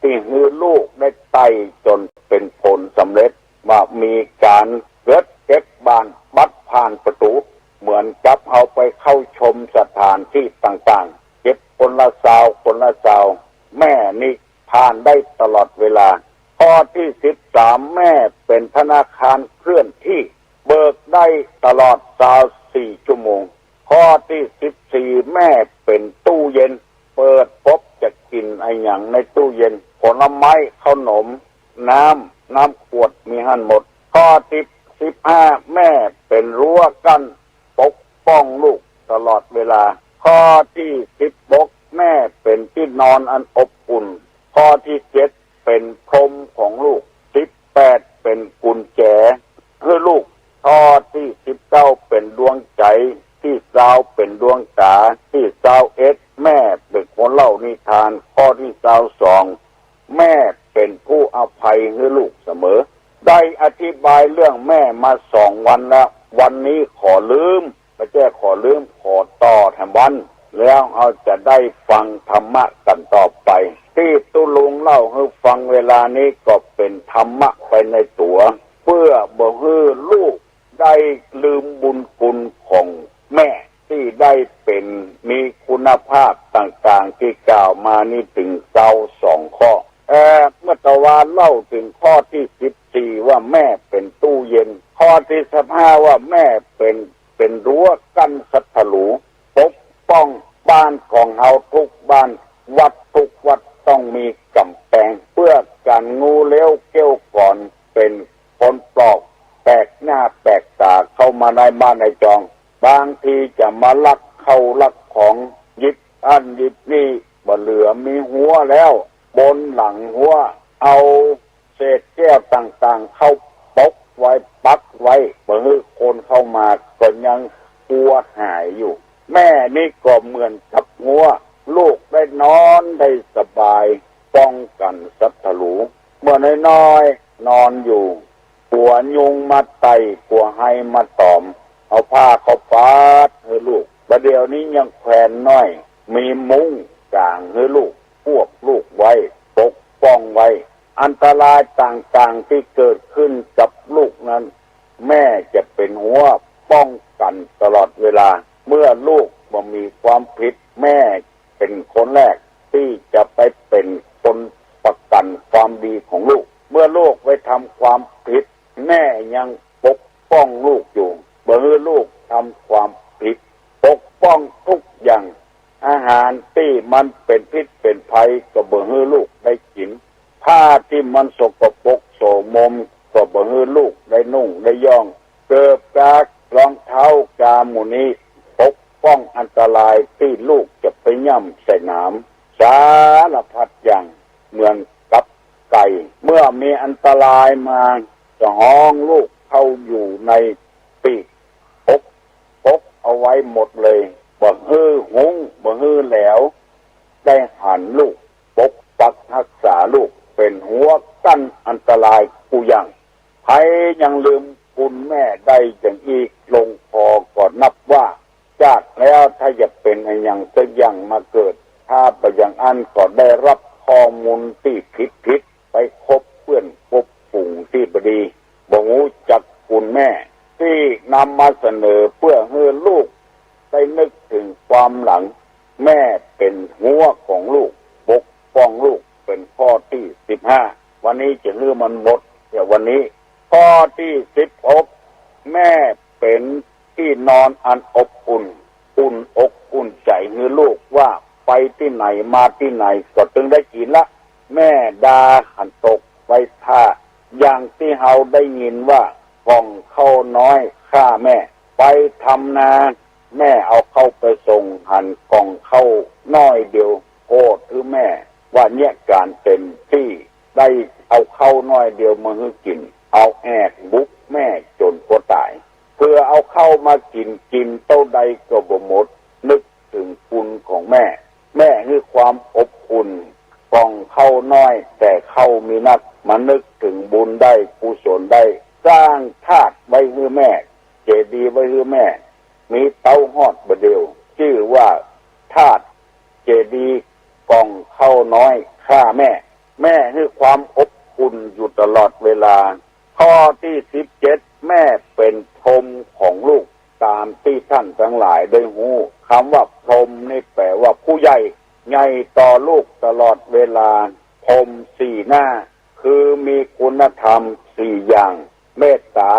ที่ให้ลูกได้ไต่จนเป็นผลสำเร็จว่ามีการเกิดเก็บบานบัดผ่านประตูเหมือนกับเอาไปเข้าชมสถานที่ต่างๆเก็บคนละสาวแม่นี่ผ่านได้ตลอดเวลาข้อที่13แม่เป็นธนาคารเคลื่อนที่เบิกได้ตลอด24ชั่วโมงข้อที่14แม่เป็นตู้เย็นเปิดพบจะกินอะไรอย่างในตู้เย็นผลไม้ขนมน้ำขวดมีหั่นหมดข้อที่15แม่เป็นรั้วกั้นปกป้องลูกตลอดเวลาข้อที่16แม่เป็นที่นอนอันอบอุ่นข้อที่7เป็นพรหมของลูก18เป็นกุญแจให้ลูกข้อที่19เป็นดวงใจที่20เป็นดวงตาที่21แม่เป็นคนเล่านิทานข้อที่22แม่เป็นผู้อภัยให้ลูกเสมอได้อธิบายเรื่องแม่มา2 วันแล้ววันนี้ขอลืมไม่ใช่ขอลืมขอต่อแถมวันแล้วเอาจะได้ฟังธรรมะกันต่อไปที่ตุลุงเล่าให้ฟังเวลานี้ก็เป็นธรรมะไปในตัวเพื่อบ่ให้ลูกได้ลืมบุญคุณของแม่ที่ได้เป็นมีคุณภาพต่างๆที่กล่าวมานี่ถึง2ข้อเมื่อตะวันเล่าถึงข้อที่14ว่าแม่เป็นตู้เย็นข้อที่15ว่าแม่เป็นรั้วกั้นสัตว์หลูปกป้องบ้านของเฮาทุกบ้านวัดทุกวัดต้องมีกำแพงเพื่อการงูเลี้ยวเกี้ยวก่อนเป็นคนปลอกแปลกหน้าแปลกตาเข้ามาในบ้านในจองบางทีจะมาลักเข้าลักของหยิบอันหยิบนี่บ่เหลือมีหัวแล้วบนหลังหัวเอาเศษแก้วต่างๆเข้าปกไว้ปักไว้เพื่อคนเข้ามาก็ยังกลัวหายอยู่แม่นี่ก็เหมือนกับหัวลูกได้นอนได้สบายป้องกันสัตว์หลูเมื่อน้อยๆนอนอยู่กลัวยุงมาไต่กลัวให้มาตอมเอาผ้าเขาฟาดให้ลูกประเดี๋ยวนี้ยังแขวนน้อยมีมุ้งกางให้ลูกพวกลูกไว้ปกป้องไว้อันตรายต่างๆที่เกิดขึ้นกับลูกนั้นแม่จะเป็นหัวป้องกันตลอดเวลาเมื่อลูกบ่มีความผิดแม่เป็นคนแรกที่จะไปเป็นคนประกันความดีของลูกเมื่อลูกไปทำความผิดแม่ยังปกป้องลูกอยู่เมื่อลูกทำความผิดปกป้องทุกอย่างอาหารที่มันเป็นพิษเป็นภัยก็บ่ให้ลูกได้กินผ้าที่มันสกปรกโสมมก็บ่ให้ลูกได้นุ่งได้ย่องเกิบกากรองเท้ากาหมูนี้ปกป้องอันตรายที่ลูกจะไปย่ำใส่น้ำสารพัดอย่างเหมือนกับไก่เมื่อมีอันตรายมาจะห้องลูกเข้าอยู่ในปีกปกเอาไว้หมดเลยบ่ฮื้อหุงบ่ฮื้อแหลวได้หันลูกปกปักรักษาลูกเป็นหัวกั้นอันตรายกูยังใครยังลืมคุณแม่ได้อย่างอีกลงคอก่อนนับว่าจากแล้วถ้าจะเป็นอย่างสักอย่างมาเกิดถ้าไปอย่างอันก็ได้รับข้อมูลที่ผิดไปคบเพื่อนคบฝูงที่บดีบ่รู้จักคุณแม่ที่นำมาเสนอเพื่อให้ลูกได้นึกถึงความหลัง แม่เป็นหัวของลูกปกป้องลูกเป็นข้อที่15วันนี้จะเรื่องมันหมดแต่วันนี้ข้อที่16แม่เป็นที่นอนอันอบอุ่นอุ่นอกอุ่นใจให้ลูกว่าไปที่ไหนมาที่ไหนก็ตึงได้กินละแม่ดาหันตกไว้ท่าอย่างที่เฮาได้ยินว่ากล่องข้าวน้อยฆ่าแม่ไปทำนาแม่เอาเข้าไปส่งหันกล่องข้าวน้อยเดียวโกรธคือแม่ว่าเนี่ยการเต็มที่ได้เอาข้าวน้อยเดียวมาให้กินเอาแอกบุกแม่จนกว่าตายเพื่อเอาเข้ามากินเท่าใดก็บ่หมดนึกถึงคุณของแม่คือความอบอุ่นกล่องข้าวน้อยแต่ข้าวมีนักมานึกถึงบุญได้กุศลได้สร้างธาตุไว้ให้แม่เจดีย์ไว้ให้แม่มีเตาฮอดบ่เดียวชื่อว่าธาตุเจดีย์กล่องข้าวน้อยฆ่าแม่คือความอบอุ่นอยู่ตลอดเวลาข้อที่17แม่เป็นพรหมของลูกตามที่ท่านทั้งหลายได้ฮู้คำว่าพรหมนี่แปลว่าผู้ใหญ่ต่อลูกตลอดเวลาพรหม4หน้าคือมีคุณธรรม4อย่างเมตตา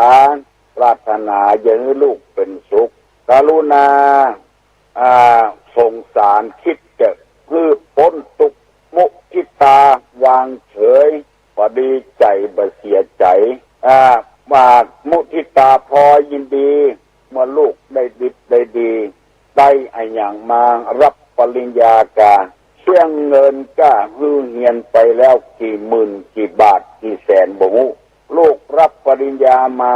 ปรารถนาอยากให้ลูกเป็นสุขกรุณาสงสารคิดจะคือพ้นทุกข์มุทิตาวางเฉยพอดีใจบ่เสียใจว่ามุทิตาพอยินดีเมื่อลูกได้ดิบได้ดีได้อะไรอย่างมารับปริญญากาเชื่องเงินก้าฮือเฮียนไปแล้วกี่หมื่นกี่บาทกี่แสนบ่ฮู้ลูกรับปริญญามา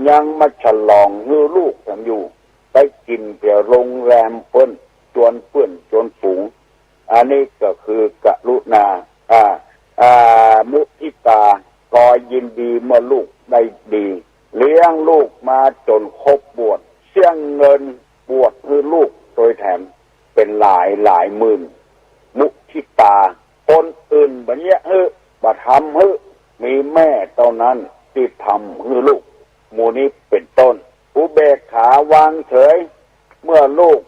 ยังมาฉลองฮือลูกยังอยู่ไปกินเที่ยวโรงแรมเพิ่นจวนเพื่อนจวนฝูงอันนี้ก็คือกรุณามุทิตาก็ยินดีเมื่อลูกได้ดีเลี้ยงลูกมาจนครบบวชเสี่ยงเงินบวชคือลูกโดยแถมเป็นหลายหมื่นมุทิตาคนอื่นบัดเนี้ยบ่ทำมีแม่เท่านั้นที่ทำให้ลูกหมู่นี้เป็นต้นอุเบกขาวางเฉยเมื่อลูก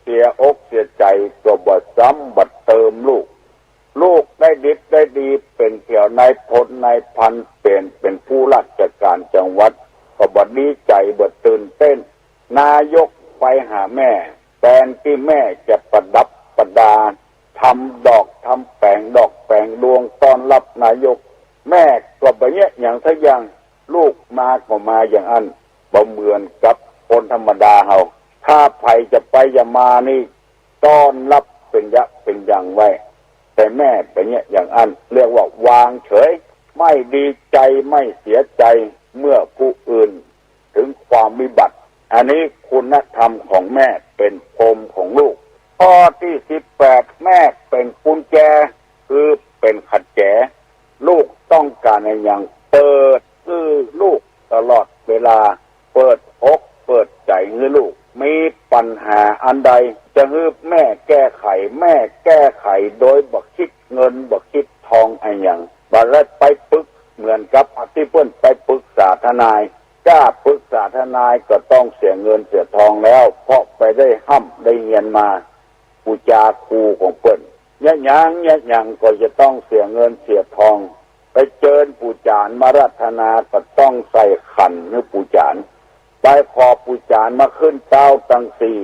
เสียอกเสียใจก็บ่ซ้ำบ่เติมลูกได้ดิบได้ดีเป็นเกี่ยวนายพลนายพันเป็นผู้ราชการจังหวัดก็บ่ดีใจบ่ตื่นเต้นนายกไปหาแม่แทนที่แม่จะประดับประดาทำดอกทำแปลงดอกแปลงดวงต้อนรับนายกแม่ก็บ่เนี้ยอย่างทักอย่างลูกมาก็มาอย่างอันบ่เหมือนกับคนธรรมดาเฮาถ้าไผจะไปอย่ามานี่ต้อนรับเป็นอย่างไว้แต่แม่เป็นอย่างอันเรียกว่าวางเฉยไม่ดีใจไม่เสียใจเมื่อผู้อื่นถึงความวิบัติอันนี้คุณธรรมของแม่เป็นพรหมของลูกข้อที่18แม่เป็นกุญแจคือเป็นขัดแจลูกต้องการในอย่างเปิดคือลูกตลอดเวลาเปิดอกเปิดใจให้ลูกมีปัญหาอันใดจะให้แม่แก้ไขโดยบ่คิดเงินบ่คิดทองอะไรอย่างบ่ได้ไปปรึกเหมือนกับที่เพิ่นไปปรึกษาทนายถ้าปรึกษาทนายก็ต้องเสียเงินเสียทองแล้วเพราะไปได้ได้เรียนมาปูจาครูของเพิ่นยะหยังก็จะต้องเสียเงินเสียทองไปเจิญปู่จานมารัตนาก็ต้องใส่ขันให้ปู่จานไปขอปู่จานมาขึ้นเต้าตั้งสี่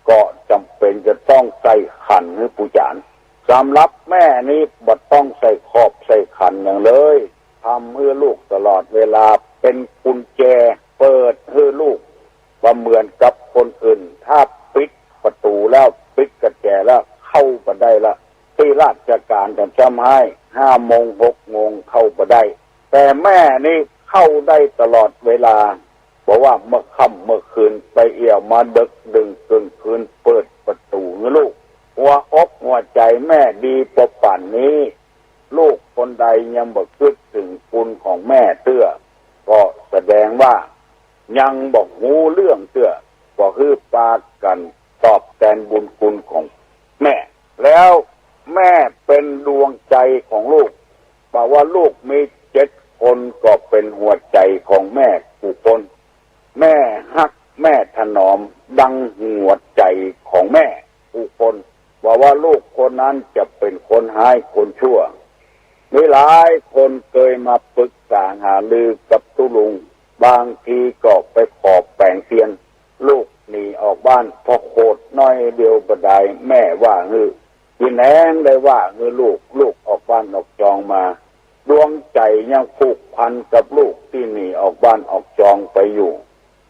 ก็จำเป็นจะต้องใส่ขันให้ปู่จานสำหรับแม่นี้บ่ต้องใส่ขอบใส่ขันอย่างเลยทำให้ลูกตลอดเวลาเป็นกุญแจเปิดให้ลูกว่าเหมือนกับคนอื่นถ้าปิดประตูแล้วปิดกระแจแล้วเข้าไปได้ละที่ราชการจะจำให้5 โมง 6 โมงเข้าไปได้แต่แม่นี่เข้าได้ตลอดเวลาบอกว่าเมื่อค่ำเมื่อคืนไปเอี่ยวมาดึกดึงคืนเปิดประตูให้ลูกหัวอกหัวใจแม่ดีประป่านนี้ลูกคนใดยังบ่คิดถึงคุณของแม่เตื้อก็แสดงว่ายังบอกหูเรื่องเตื้อก็คือปากันตอบแทนบุญคุณของแม่แล้วแม่เป็นดวงใจของลูกบอกว่าลูกมี7 คนก็เป็นหัวใจของแม่ผู้คนแม่ฮักแม่ถนอมดังหัวใจของแม่ผู้คน ว่าลูกคนนั้นจะเป็นคนร้ายคนชั่วมีหลายคนเคยมาปรึกษาหารือกับตุลุงบางทีก็ไปขอแปลงเตียนลูกหนีออกบ้านพอโคตรน้อยเดียวบันไดแม่ว่ากินแหงได้ว่าลูกออกบ้านออกจองมาดวงใจยังผูกพันกับลูกที่หนีออกบ้านออกจองไปอยู่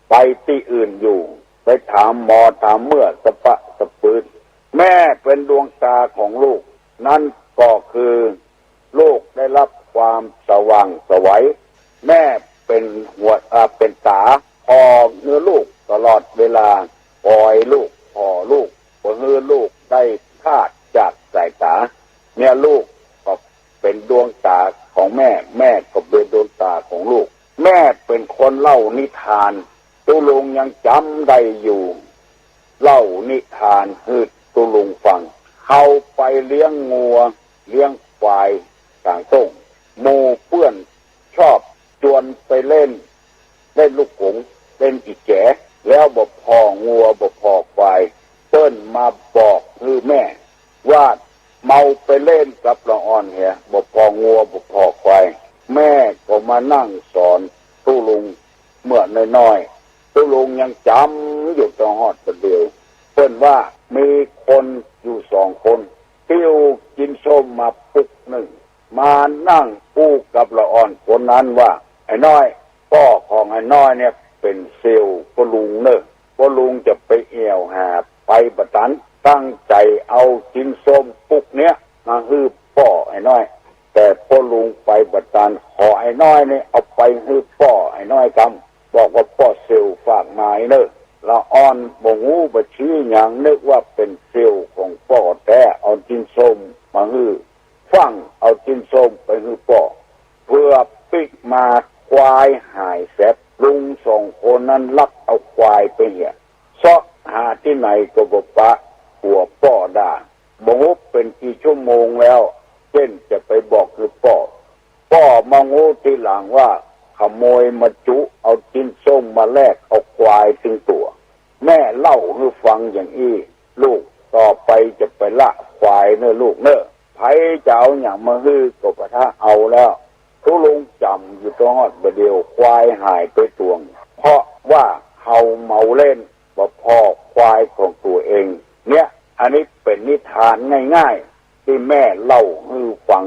ไปที่อื่นอยู่ไปถามหมอถามเมื่อสะปะสะปืนแม่เป็นดวงตาของลูกนั่นก็คือลูกได้รับความสว่างไสวแม่เป็นเป็นตาพอเนื้อลูกตลอดเวลาปล่อยลูกพอลูกพอเนื้อลูกได้คาดจากสายตาเนี่ยลูกก็เป็นดวงตาของแม่ก็เป็นดวงตาของลูกแม่เป็นคนเล่านิทานตุลุงยังจำได้อยู่เล่านิทานให้ตุลุงฟังเขาไปเลี้ยงงัวเลี้ยงควายต่างส่งหมู่เพื่อนชอบชวนไปเล่นลูกกงเล่นอีแจ๋แล้วบ่พองัวบ่พอควายเปิ้นมาบอกคือแม่ว่าเมาไปเล่นกับละอ่อนเหียบ่พองัวบ่พอควายแม่ก็มานั่งสอนตุลุงเมื่อน้อยๆตุลุงยังจำอยู่ตอนฮอดประเดียวเปิ้นว่ามีคนอยู่2 คนติ้วกินส้มมาปุ๊กหนึ่งมานั่งปูกับละอ่อนคนนั้นว่าไอ้น้อยพ่อของไอ้น้อยเนี่ยเป็นเซลล์พ่อลุงเนอะพ่อลุงจะไปเอี่ยวหาไปบัดนั้นตั้งใจเอากินส้มปุ๊กเนี้ยมาฮื้อพ่อไอ้น้อยแต่พ่อลุงไปบัดนั้นขอไอ้น้อยเนี่ยเอาไปฮื้อพ่อไอ้น้อยกำบอกว่าพ่อเซลล์ฝากมาเนอะละอ่อนบ่ฮู้บ่ชี้หยังนึกว่าเป็นเซลล์ของพ่อแต่เอากินส้มมาฮื้อฟังเอากินส้มไปฮื้อพ่อเพื่อปิกมาควายหายแสบลุง2 คนนั้นลักเอาควายไปเหี้ยเสาะหาที่ไหนก็บ่ปะหัวพ่อด่าบ่ฮู้เป็นกี่ชั่วโมงแล้วเช่นจะไปบอกคือพ่อมางูทีหลังว่าขโมยมาจุเอากินส้มมาแลกเอาควายถึงตัวแม่เล่าให้ฟังอย่างอี้ลูกต่อไปจะไปละควายเนอะลูกเนอะไผจะเอาอย่างมาฮื้อก็ปะทะเอาแล้วทุลุงจำอยู่ตรงฮอดบะเดียวควายหายไปตวงเพราะว่าเขาเมาเล่นบ่พอควายของตัวเองเนี่ยอันนี้เป็นนิทานง่ายๆที่แม่เล่าให้ฟัง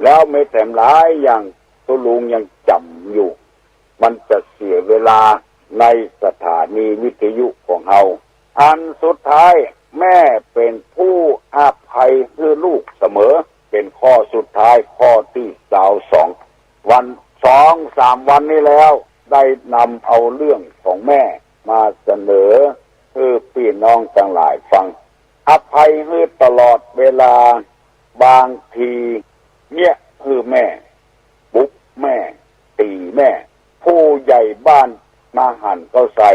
แล้วไม่แถมหลายอย่างทุลุงยังจำอยู่มันจะเสียเวลาในสถานีวิทยุของเราอันสุดท้ายแม่เป็นผู้อภัยให้ลูกเสมอเป็นข้อสุดท้ายข้อที่22วัน2-3 วันนี้แล้วได้นำเอาเรื่องของแม่มาเสนอให้พี่น้องทั้งหลายฟังอภัยให้ตลอดเวลาบางทีเนี่ยคือแม่บุกแม่ตีแม่ผู้ใหญ่บ้านมาหั่นก็ใส่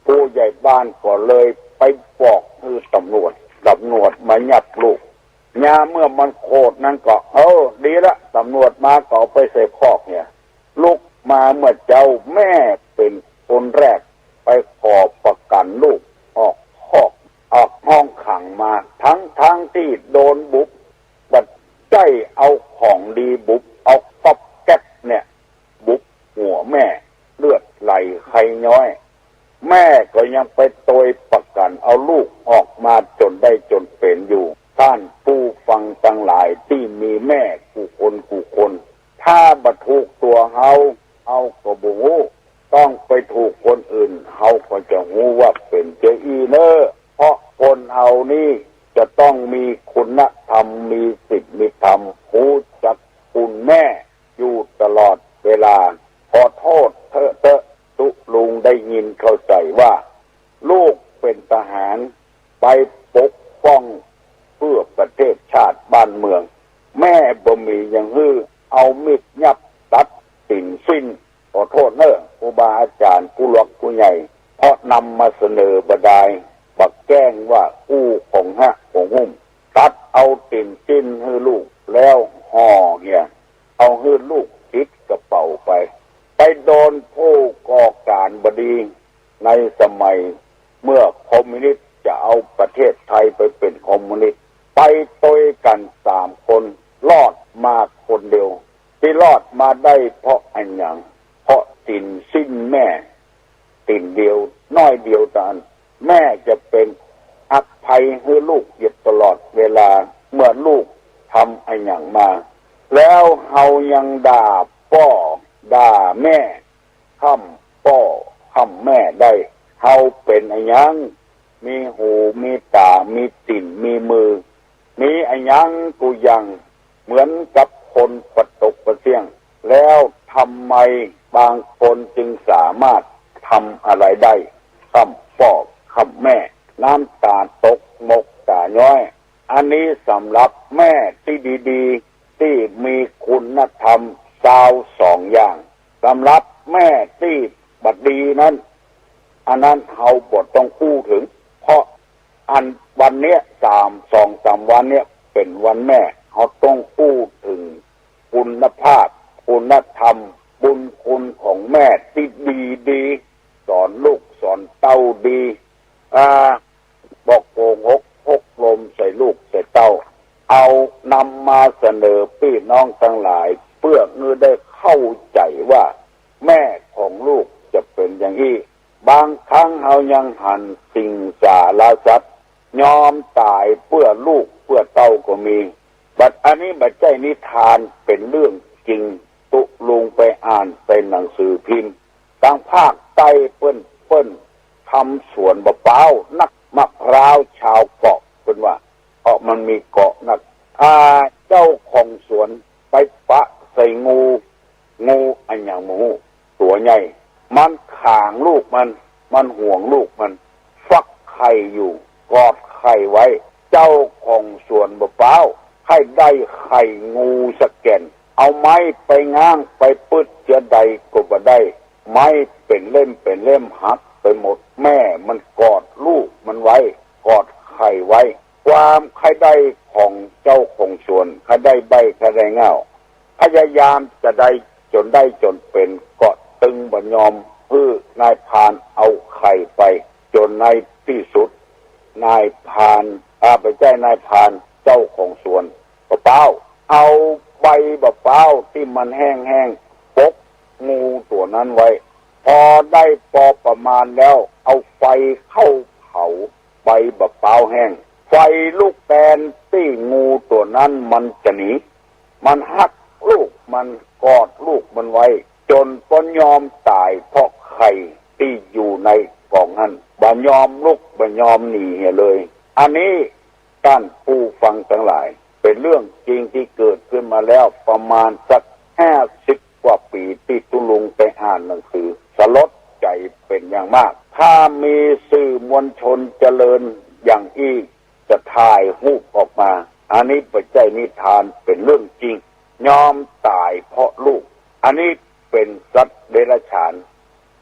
ผู้ใหญ่บ้านก็เลยไปบอกให้ตำรวจมายัดลูกยาเมื่อมันโคตรนั้นก็ดีละตำรวจมาก็เอาไปใส่คอกเนี่ยลูกมาเมื่อเจ้าแม่เป็นคนแรกไปขอประกันลูกออกคอกออกห้องขังมาทั้งที่โดนบุกบัดใจเอาของดีบุกเอาก๊อบแก๊บเนี่ยบุกหัวแม่เลือดไหลไข้ย้อยแม่ก็ยังไปโตยประกันเอาลูกออกมาจนได้จนเป็นอยู่ท่านผู้ฟังทั้งหลายที่มีแม่กูคนถ้าบัถูกตัวเฮาก็บ่ฮู้ต้องไปถูกคนอื่นเฮาก็จะฮู้ว่าเป็นเจอีเนอเพราะคนเฮานี่จะต้องมีคุณธรรมมีศีลมีธรรมรู้จักคุณแม่อยู่ตลอดเวลาขอโทษเถอะตุลุงได้ยินเข้าใจว่าลูกเป็นทหารไปปกป้องเพื่อประเทศชาติบ้านเมืองแม่บ่มีอย่างฮื้อเอามีดยับตัดสินสิ้นขอโทษเนอะครูบาอาจารย์ผู้หลักผู้ใหญ่เพราะนำมาเสนอบดายบักแกล้งว่าอู้ของของหุ้มตัดเอาติ่นสิ้นให้ลูกแล้วห่อเนี่ยเอาให้ลูกติดกระเป๋าไปโดนผู้ก่อการบดีในสมัยเมื่อคอมมิวนิสต์จะเอาประเทศไทยไปเป็นคอมมิวนิสต์ ภัยให้ลูกอยู่ตลอดเวลาเมื่อลูกทำอะไรอย่างมาแล้วเฮายังด่าพ่อด่าแม่ค้ำพ่อค้ำแม่ได้เฮาเป็นอะไรยังมีหูมีตามีติ่นมีมือมีอะไรยังกูยังเหมือนกับคนประตกประเสี่ยงแล้วทำไมบางคนจึงสามารถทำอะไรได้ค้ำพ่อค้ำแม่น้ำตาตกมกตาย้อยอันนี้สำหรับแม่ที่ดีๆที่มีคุณธรรมสองอย่างสำหรับแม่ที่บัดดีนั้นอันนั้นเขาบทต้องพูดถึงเพราะอันวันเนี้ย3 วันเนี้ยเป็นวันแม่เขาต้องพูดถึงคุณภาพคุณธรรมบุญคุณของแม่ที่ดีๆสอนลูกสอนเต้าดีบอกโกงหกลมใส่ลูกใส่เต้าเอานำมาเสนอพี่น้องทั้งหลายเพื่อเมื่อได้เข้าใจว่าแม่ของลูกจะเป็นอย่างนี้บางครั้งเรายังหันสิ่งสารสัตว์ยอมตายเพื่อลูกเพื่อเต้าก็มีบัดอันนี้บัดใจนิทานเป็นเรื่องจริงตุลุงไปอ่านเป็นหนังสือพิมพ์ทางภาคใต้เปิ้นทำสวนมะพร้าวนักมะพร้าวชาวเกาะเป็นว่ามันมีเกาะนักเจ้าของสวนไปปะใส่งูอันอย่างหมูตัวใหญ่มันข่างลูกมันห่วงลูกมันฟักไข่อยู่กอดไข่ไว้เจ้าของสวนมะพร้าวให้ได้ไข่งูสแกนเอาไม้ไปง้างไปปึดจะใดก็บ่ได้ไม้เป็นเล่มหักไปหมดแม่มันกอดลูกมันไว้กอดไข่ไว้ความใครได้ของเจ้าของสวนใครได้ใบใครได้เงาพยายามจะได้จนเป็นเกาะตึงบ่ยอมเพื่อนายพานเอาไข่ไปจนในที่สุดนายพานไปแจ้งนายพานเจ้าของสวนมะพร้าวเอาใบมะพร้าวที่มันแห้งปกงูตัวนั้นไว้พอได้พอประมาณแล้วเอาไฟเข้าเผาใบมะพร้าวแห้งไฟลูกแตนที่งูตัวนั้นมันจะหนีมันหักลูกมันกอดลูกมันไว้จนป้นยอมตายเพราะไข่ที่อยู่ในกล่องนั้นบ่ยอมลุกบ่ยอมหนีเลยอันนี้ท่านผู้ฟังทั้งหลายเป็นเรื่องจริงที่เกิดขึ้นมาแล้วประมาณสัก50 กว่าปีที่ตุลุงไปอ่านหนังสือสลดใจเป็นอย่างมากถ้ามีสื่อมวลชนเจริญอย่างอีกจะถ่ายรูปออกมาอันนี้ปัจจัยนิทานเป็นเรื่องจริงยอมตายเพราะลูกอันนี้เป็นสัตว์เดรัจฉาน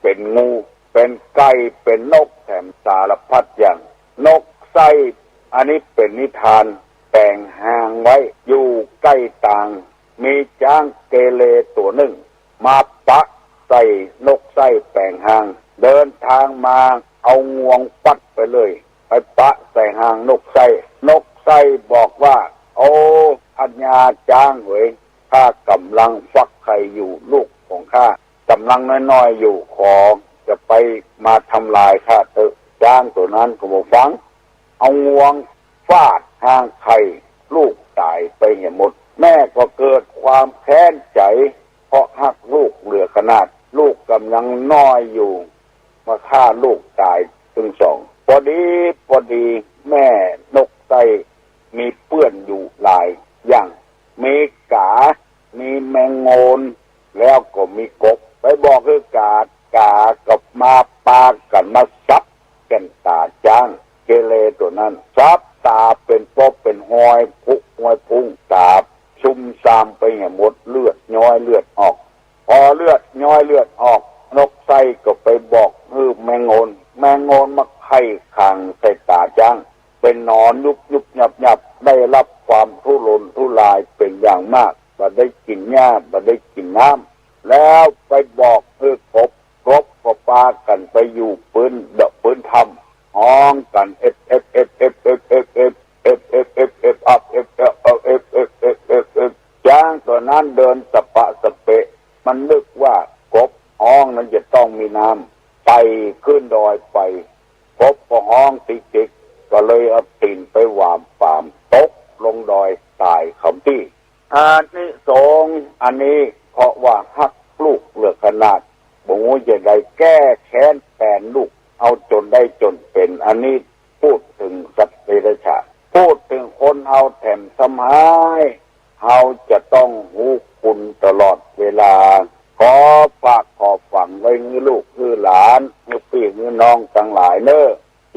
เป็นงูเป็นไก่เป็นนกแถมสารพัดอย่างนกไส้อันนี้เป็นนิทานแต่งห่างไว้อยู่ใกล้ต่างมีจ้างเกเรตัวหนึ่งมาปะใส่นกไส้แปลงห่างเดินทางมาเอางวงปัดไปเลยไปปะใส่ห่างนกไส้บอกว่าโอ้อัญญาจ้างเว้ยข้ากำลังฟักไข่อยู่ลูกของข้ากำลังน้อยๆอยู่ขอจะไปมาทำลายข้าเถอะจ้างตัวนั้นก็บอกฟังเอางวงฟาดห่างไข่ลูกตายไปหมดแม่ก็เกิดความแค้นใจเพราะหักลูกเหลือขนาดลูกกำลังน้อยอยู่มาฆ่าลูกตายถึง2พอดีแม่นกไส้มีเปื้อนอยู่หลายอย่างมีกามีแมงโงนแล้วก็มีกบไปบอกคือกากับมาปากันมาซับกันตาจ้างเกเรตัวนั้นซับตาเป็นปบเป็นหอยพุ่งตาชุ่มซามไปหมดเลือดย้อยเลือดออกพอเลือดย้อยเลือดออกนกไส้ก็ไปบอกแมงโงนมาไข่ขังใส่ตาจ้างเป็นหนอนยุบหยับได้รับความทุรนทุรายเป็นอย่างมากบ่ได้กินหญ้าบ่ได้กินน้ำแล้วไปบอกกบก็ปากันไปอยู่ปืนทำห้องกันจ้างตัวนั้นเดินสปะสเปะมันนึกว่ากบห้องนั้นจะต้องมีน้ำไปขึ้นดอยไปกบก็ห้องติกก็เลย เอาตีนไปหวามปามตกลงดอยตายคำที่อันนี้สงอันนี้เพราะว่าฮักลูกเหลือขนาดบ่งูจะได้แก้แค้นแทนลูกเอาจนได้จนเป็นอันนี้พูดถึงสัตว์เดรัจฉานพูดถึงคนเอาแถมสมหายเฮาจะต้องหูคุณตลอดเวลาขอฝากขอฝังไว้งี้ลูกคือหลานคือพี่คือน้องทั้งหลายเนอะ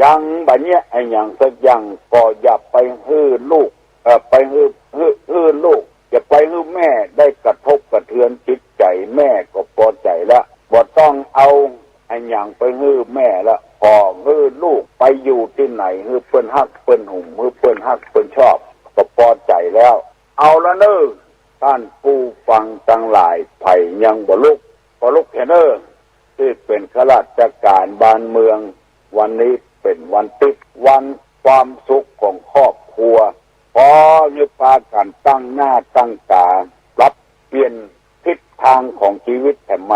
ยังบัดเนี้ยไอ้อย่างสักอย่างก็อย่าไปฮื้อลูกไปฮื้อลูกอย่าไปฮื้อแม่ได้กระทบกระเทือนจิตใจแม่ก็พอใจละบ่ต้องเอาไอ้อย่างไปฮื้อแม่ละพอฮื้อลูกไปอยู่ที่ไหนฮื้อเพิ่นฮักเพิ่นหุ่มฮื้อเพิ่นฮักเพิ่นชอบก็พอใจแล้วเอาละเนอะท่านผู้ฟังทั้งหลายไผ่ยังบ่ลุกเห็นเนอะที่เป็นข้าราชการบ้านเมืองวันนี้เป็นวันติดวันความสุขของครอบครัวพอยึดพากันตั้งหน้าตั้งตาปรับเปลี่ยนทิศทางของชีวิตทำไม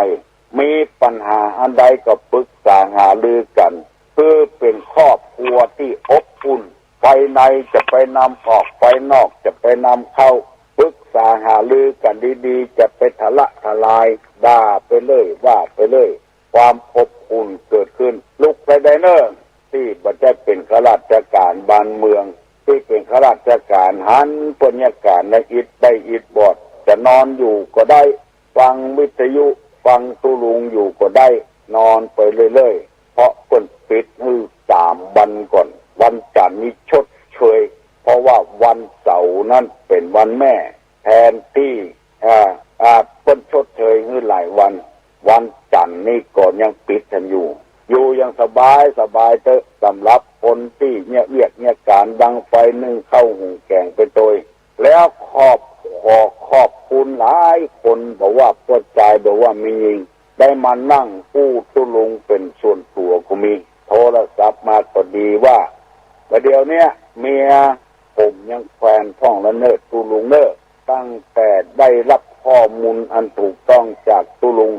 มีปัญหาอันใดก็ปรึกษาหารือกันเพื่อเป็นครอบครัวที่อบอุ่นภายในจะไปนำออกภายนอกจะไปนำเข้าปรึกษาหารือกันดีๆจะไปทะลายด่าไปเลยว่าไปเลยความอบอุ่นเกิดขึ้นลุกไปไดเนอร์ที่บัดได้เป็นข้าราชการบ้านเมืองที่เป็นข้าราชการหันปัญญาการในอิฐได้อิฐบอดจะนอนอยู่ก็ได้ฟังวิทยุฟังตุลุงอยู่ก็ได้นอนไปเรื่อยๆเพราะคนปิดมือ3 วันก่อนวันจันทร์นี้ชดเชยเพราะว่าวันเสาร์นั้นเป็นวันแม่แทนที่เพิ่นชดเชยให้หลายวันวันจันทร์นี่ก่อนยังปิดกันอยู่ยังสบายเถอะสำหรับคนที่เนี่ยเวียกเนี่ยการดังไฟนึ่งข้าวหุงแกงไปโดยแล้วขอบคุณหลายคนบอกว่าปวดใจบอกว่ามียิงได้มานั่งพูดตุลุงเป็นส่วนตัวก็มีโทรศัพท์มาก็ดีว่าประเดี๋ยวเนี้ยเมียผมยังแฟนท่องละเนิดตุลุงเนอตั้งแต่ได้รับข้อมูลอันถูกต้องจากตุลุง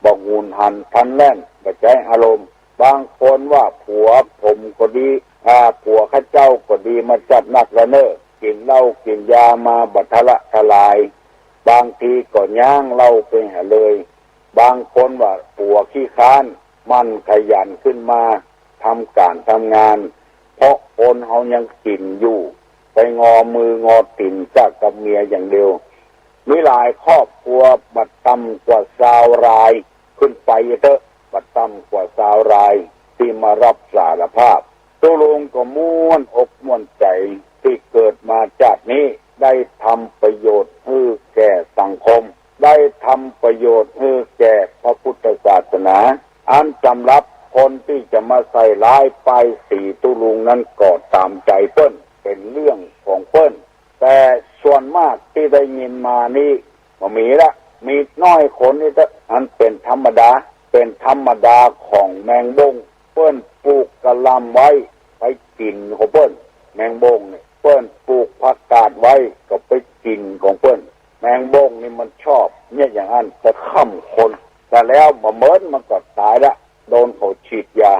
บอกงูนหันทันแล่นไปใจอารมณ์บางคนว่าผัวผมก็ดีผัวข้าเจ้าก็ดีมาจัดหนักละเนอกินเหล้ากินยามาบัทละทลายบางทีก็ย่างเหล้าไปหาเลยบางคนว่าผัวขี้ค้านมันขยันขึ้นมาทำการทำงานเพราะคนเขายังกินอยู่ไปงอมืองอติ่นจากกับเมียอย่างเดียวมีหลายครอบครัวบัดต่ำกว่า20 รายขึ้นไปเถอะบัดต่ำกว่า20 รายที่มารับสารภาพตุลุงก็ม่วนอกม่วนใจที่เกิดมาจากนี้ได้ทำประโยชน์ให้แก่สังคมได้ทำประโยชน์ให้แก่พระพุทธศาสนาอันสำหรับคนที่จะมาใส่ร้ายป้ายสีตุลุงนั้นก็ตามใจเปิ้นเป็นเรื่องของเปิ้นแต่ส่วนมากที่ได้ยินมานี่ก็มีน้อยคนนี่อันเป็นธรรมดาของแมงบงเปิ้นปลูกกะหล่ำไว้ไปกินของเปิ้นแมงบงเนี่ยเปิ้นปลูกผักกาดไว้ก็ไปกินของเปิ้นแมงบงนี่มันชอบเนี่ยอย่างนั้นจะค้ำคนแต่แล้วบ่เหมือนมันก็ตายละโดนเขาฉีดยา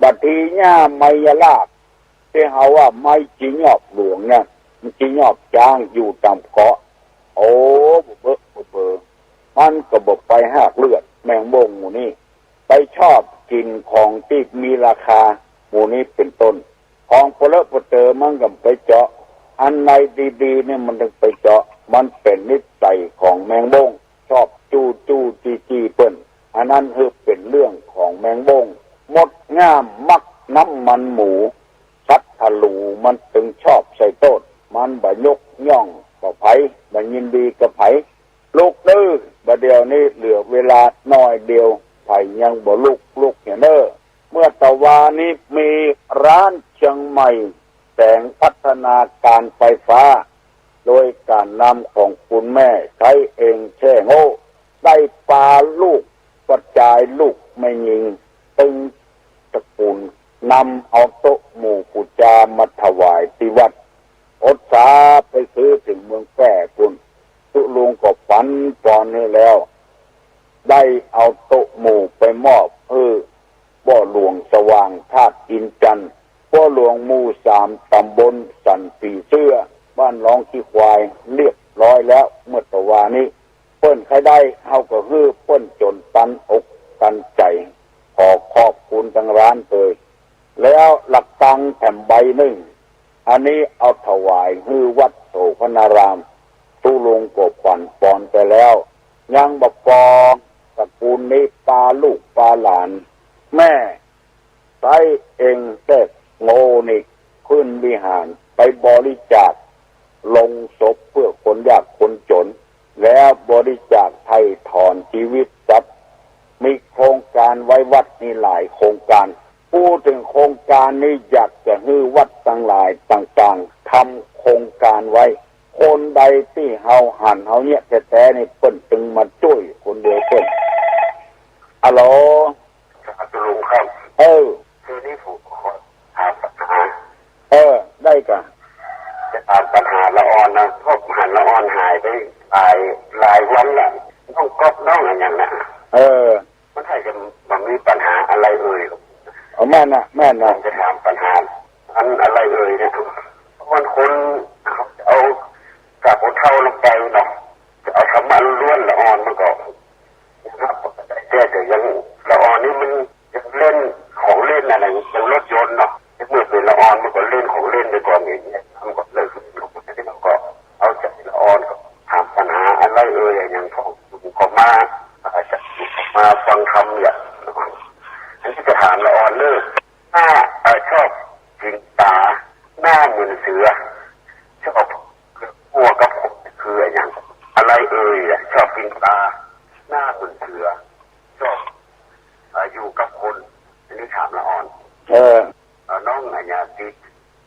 บัดทีเนี่ยไมยลากที่เขาว่าไม้จีนอบหลวงเนี่ยมันจีนอบจ้างอยู่ตามเกาะโอ้เบอมันก็บอกไปหากเลือดแมงบงหมูนี่ไปชอบกินของที่มีราคาหมูนี้เป็นต้นของพลปเตอมันก็ไปเจาะอันในดีๆเนี่ยมันต้องไปเจาะมันเป็นนิสัยของแมงบงชอบจูจี้เปิ้นอันนั้นคือเป็นเรื่องของแมงบงมดง่ามมักน้ำมันหมูชัดทะลูมันถึงชอบใส่โต๊ดมันบ่ยกย่องกับไผบ่ยินดีกับไผลูกดื้อบ่เดียวนี้เหลือเวลาน้อยเดียวไผยังบ่ลุกเนี่ยเด้อเมื่อตะวานี้มีร้านเชียงใหม่แสงพัฒนาการไฟฟ้าโดยการนำของคุณแม่ใช้เองแช่โง่ได้ปลาลูกกระจายลูกไม่ยิงตึงตระกูลนำเอาโต๊ะหมู่ปูจามาถวายที่วัดอดสาไปซื้อถึงเมืองแก่คุณตุลุงก็ฝันปอนให้แล้วได้เอาโต๊ะหมู่ไปมอบบ่อหลวงสว่างธาตุอินจันทร์ พ่อหลวงหมู่3ตำบลสันปีเสื้อบ้านร้องขี้ควายเรียบร้อยแล้วเมื่อตะวานี้เปิ้นใครได้เฮาก็ฮื้อเปิ้นจนตันอกตันใจขอขอบคุณทางร้านเลยแล้วหลักตังแผ่นใบหนึ่งอันนี้เอาถวายฮื้อวัดโสพนารามตู้ลงกบปั่นปอนไปแล้วยังบปอตระกูลนี้ปาลูกปาหลานแม่ใส่เองแต่โง่นี่ขึ้นวิหารไปบริจาคลงศพเพื่อคนยากคนจนแล้วบริจาคไถ่ถอนชีวิตทรัพย์มีโครงการไว้วัดนี่หลายโครงการพูดถึงโครงการนี้อยากจะให้วัดต่างหลายต่างๆทำโครงการไว้คนใดที่เฮาหันเฮาเนี่ยแท้ๆนี่เปิ้นตึงมาช่วยคนเดียวเปิ้นฮัลโหลครับลุงครับคือนี่ผมขอถามปัญหาได้กะจะถามปัญหาละออนนะพวกหันละออนหายไปหลายวันละต้องก๊อบน้องอะไรอย่างนั้นมันให้จะมันมีปัญหาอะไรแม่น่ะจะถามปัญหาอันอะไรเนี่ยวันคนเอากับคนเท่าลงไปเนาะเอาธรรมะล้วนละออนมันก็แต่ยังละออนนี่มันยังเล่นของเล่นอะไรยังรถยนต์เนาะเมื่อเป็นละออนมันก็เล่นของเล่นไปก่อนอย่างเงี้ยมันก็เลยมันก็เอาจากละออนก็ถามปัญหาอะไรอย่างก็มาฟังคำเนี่ยอันที่จะถามละออนเลยหน้าชอบจิงตาหน้าเหมือนเสือชอบหัวกับผมคืออย่างอะไรชอบจิงตาหน้าเหมือนเสือชอบอยู่กับคนอันนี้ถามละออนน้องอะไรอย่างที่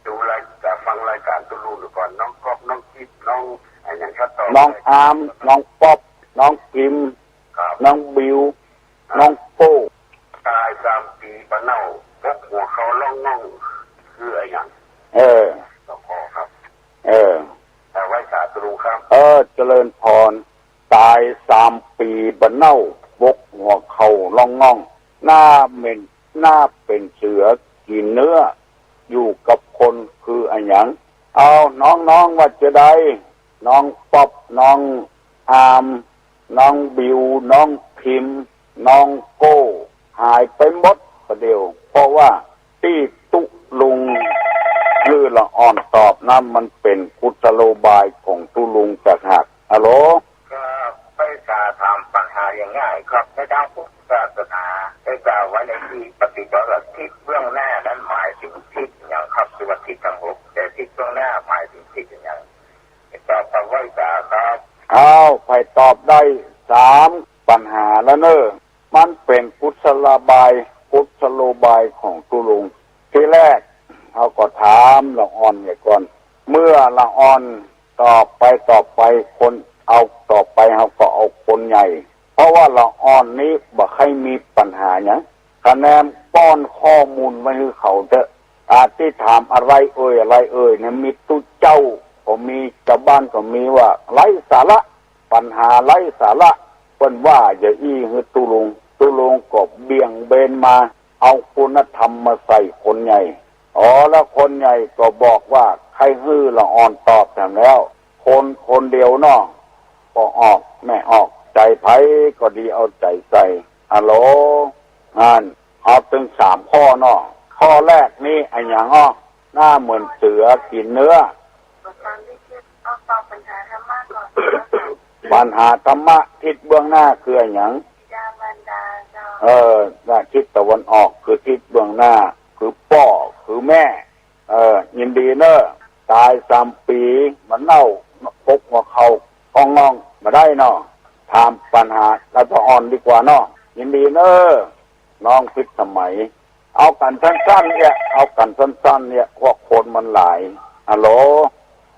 ดูรายการฟังรายการตุลูหรือก่อนน้องก๊อฟน้องจิ๊บน้องอะไรอย่างชัดต่อน้องอาร์มน้องป๊อปน้องพิมน้องบิวน้องโป้ตาย3 ปีปะเน่าพกหัวเขาล่องน่องคืออะไรอย่างต้องขอครับแต่ไว้สาธุครับเจริญพรตาย3 ปีปะเน่าพกหัวเขาล่องน่องหน้าเหม็นหน้าเป็นเสือกินเนื้ออยู่กับคนคืออะไรอย่างเอาน้องว่าจะได้น้องป๊อปน้องอาร์มน้องบิวน้องพิมน้องโก้หายไปหมดประเดี๋ยวเพราะว่าที่ตุลุงคือละอ่อนตอบนะมันเป็นกุศโลบายของตุลุงจากหักฮัลโหลก็ไปการทำปัญหาอย่างง่ายครับในทางพุทธศาสนาได้กล่าวไว้ในที่ปฏิบัติทิศเบื้องหน้านั้นหมายถึงทิศอย่างครับคือว่าทิศทั้ง6แต่ทิศเบื้องหน้าหมายถึงทิศอย่างตอบไปไว้ครับใครตอบได้3ปัญหาแล้วเนอะมันเป็นกุศโลบายของตุลุงทีแรกเขาก็ถามละอ่อนเนี่ยก่อนเมื่อละอ่อนตอบไปคนเอาต่อไปเขาก็เอาคนใหญ่เพราะว่าละอ่อนนี้บ่ใครมีปัญหาเนี่ยคะแนนป้อนข้อมูลไว้ให้เขาเถอะที่ถามอะไรเนี่ยมีตู้เจ้าก็มีชาวบ้านก็มีว่าไร้สาระปัญหาไร้สาระเปิ้นว่าอย่าคือตุลุงก็เบี่ยงเบนมาเอาคุณธรรมมาใส่คนใหญ่แล้วคนใหญ่ก็บอกว่าใครฮื้อละอ่อนตอบแต่แล้วคนเดียวเนาะก็ออกแม่ออกใจไผก็ดีเอาใจใส่ฮัลโหลเอาถึง3ข้อเนาะข้อแรกนี่ไอ้หยังหน้าเหมือนเสือกินเนื้อปัญหาธรรมะทิศเบื้องหน้าคือไอ้หยังทิศตะวันออกคือทิศเบื้องหน้าคือพ่อคือแม่ยินดีเนอะตาย3 ปีมันเน่าพกหัวเขางองมาได้เนาะถามปัญหาแล้วก็อ่อนดีกว่าเนาะยินดีเนอะน้องพิษสมัยเอากันสั้นๆเนี่ยพวกคนมันหลายฮัลโหล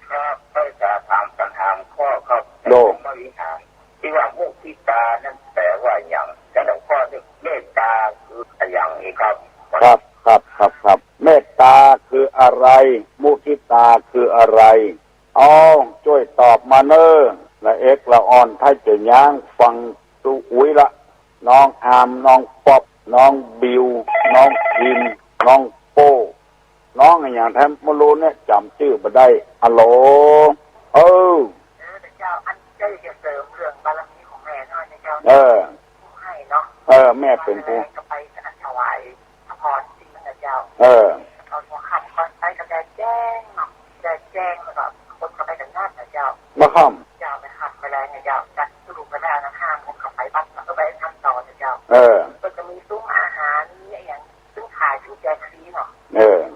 ครับไปจะถามปัญหาข้อครับโลไม่วิหารที่ว่ามุทิตานั่นแปลว่าอย่างแต่หลวงพ่อเนี่ยเมตตาคืออย่างนี้ครับเมตตาคืออะไรมุทิตาคืออะไรช่วยตอบมาเนอะละเอกละอ่อนถ้าจะย่างฟังตูอุ้ยละน้องอามน้องป๊อปน้องบิวน้องพิมน้องโป้น้ น้องอย่างแทมมารู้เนี่ยจำชื่อมาได้ฮัลโหลเออเจ้าอันเจ้าจะเสริมเรื่องบารมีของแม่น้อยนะเจ้าให้เนาะแม่เป็นผู้ก็ไปสนับถวายพระพรจริงนะเจ้าตอนหัวค่ำก่อนไปก็ได้แจ้งเนาะได้แจ้งแล้วก็คนก็ไปกันนัดนะเจ้ามาค่ำเจ้าไปหักไปเลยนะเจ้าจัดสรุปไปแล้วนะห้ามคนขับไปบัตรก็ไปทำต่อนะเจ้าก็จะมีซุ้มอาหารนี่อย่างซึ่งขายซึ่งแจกฟรีเนาะ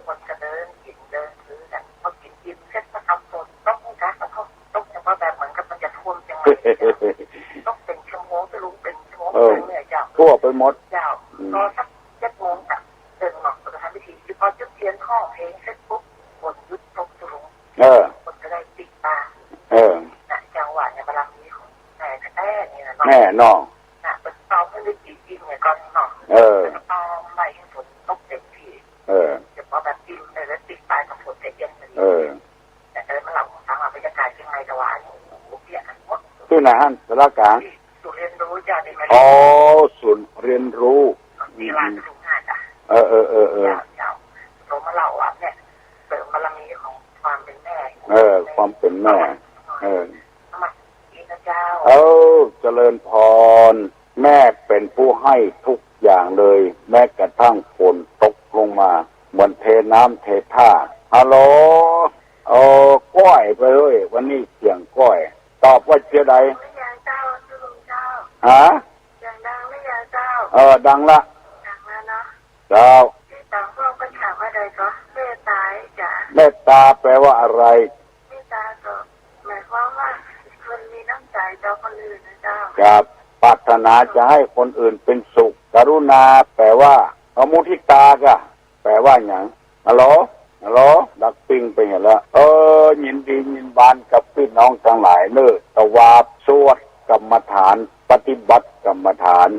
คนก็เดินกินเดินซื้อกันพอกินเสร็จก็ทำส่วนต้องการแล้วก็ต้องเฉพาะแบบเหมือนกับมันจะท่วมจังเลยต้องเป็นชั่วโมงจะลุงเป็นชั่วโมงเลยเจ้าทั่วไปหมดเจ้าก็สัก7 โมงกับเดินหมอกจะทำพิธีพอจุดเทียนข้อเพลงเสร็จปุ๊บคนยุดตกจะลุงคนจะได้ติดตานะจังหวะในบารมีของแม่แท้นี่นะแม่น้องนะเป็นตอมไม่ได้จริงเนี่ยก่อนเนาะเป็นตอมใบฝนตกเต็มที่จะพอแบบจิ้มเลยแล้วติดปลายกับฝนเต็มเย็นเลยแต่มันหลับของทางบรรยากาศยังไงแต่ว่าเปียกกันหมดที่ไหนฮะสารกลางศูนย์เรียนรู้จ้าในศูนย์เรียนรู้มีร้านสุขาจ้ะเจ้าโรมาเล่าว่าเนี่ยเสริมบารมีของความเป็นแม่ความเป็นแม่มาอีนะเจ้าเจริญพรแม่เป็นผู้ให้ทุกอย่างเลยแม้กระทั่งฝนตกลงมาเหมือนเทน้ำเทท่าฮัลโหลก้อยไปเลยวันนี้เสียงก้อยตอบว่าเจ้าใดฮะยังดังไม่ยังเจ้าดังละเนาะเจ้าต่างพวกก็ถามว่าใดก็เมตตาจ้ะเมตตาแปลว่าอะไรเมตตาก็หมายความว่าคนมีน้ำใจต่อคนอื่นนะเจ้าครับปรารถนาจะให้คนอื่นเป็นสุขกรุณาแปลว่ามุทิตากะแปลว่าอย่างฮัลโหลดักปิ้งไปเห็นแล้วยินดียินบานกับพี่น้องทั้งหลายเนอะตวาบสวดกรรมฐานปฏิบัติกรรมฐาน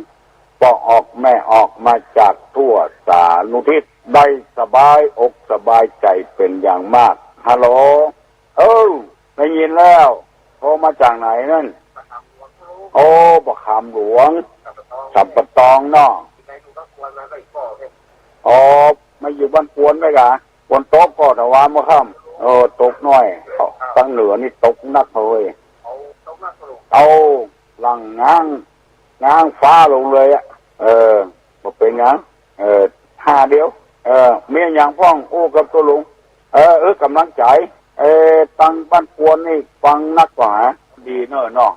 ก็ออกแม่ออกมาจากทั่วสานุทิศได้สบายอกสบายใจเป็นอย่างมากฮัลโหลได้ยินแล้วโทรมาจากไหนนั่นประคำหลวงสัมปตองเนาะมาอยู่บ้านกวนไหมกะบนโต๊ะก็ถวาเมื่อค่ำตกน้อยตั้งเหนือนี่ตกนักเลยเอาหลังง้างฟ้าลงเลยบอกเป็นงั้นห้าเดียวเมียอย่างพ่องกับตัวลุงกำลังใจตั้งบ้านกวนนี่ฟังนักกว่าดีเนอะเนาะ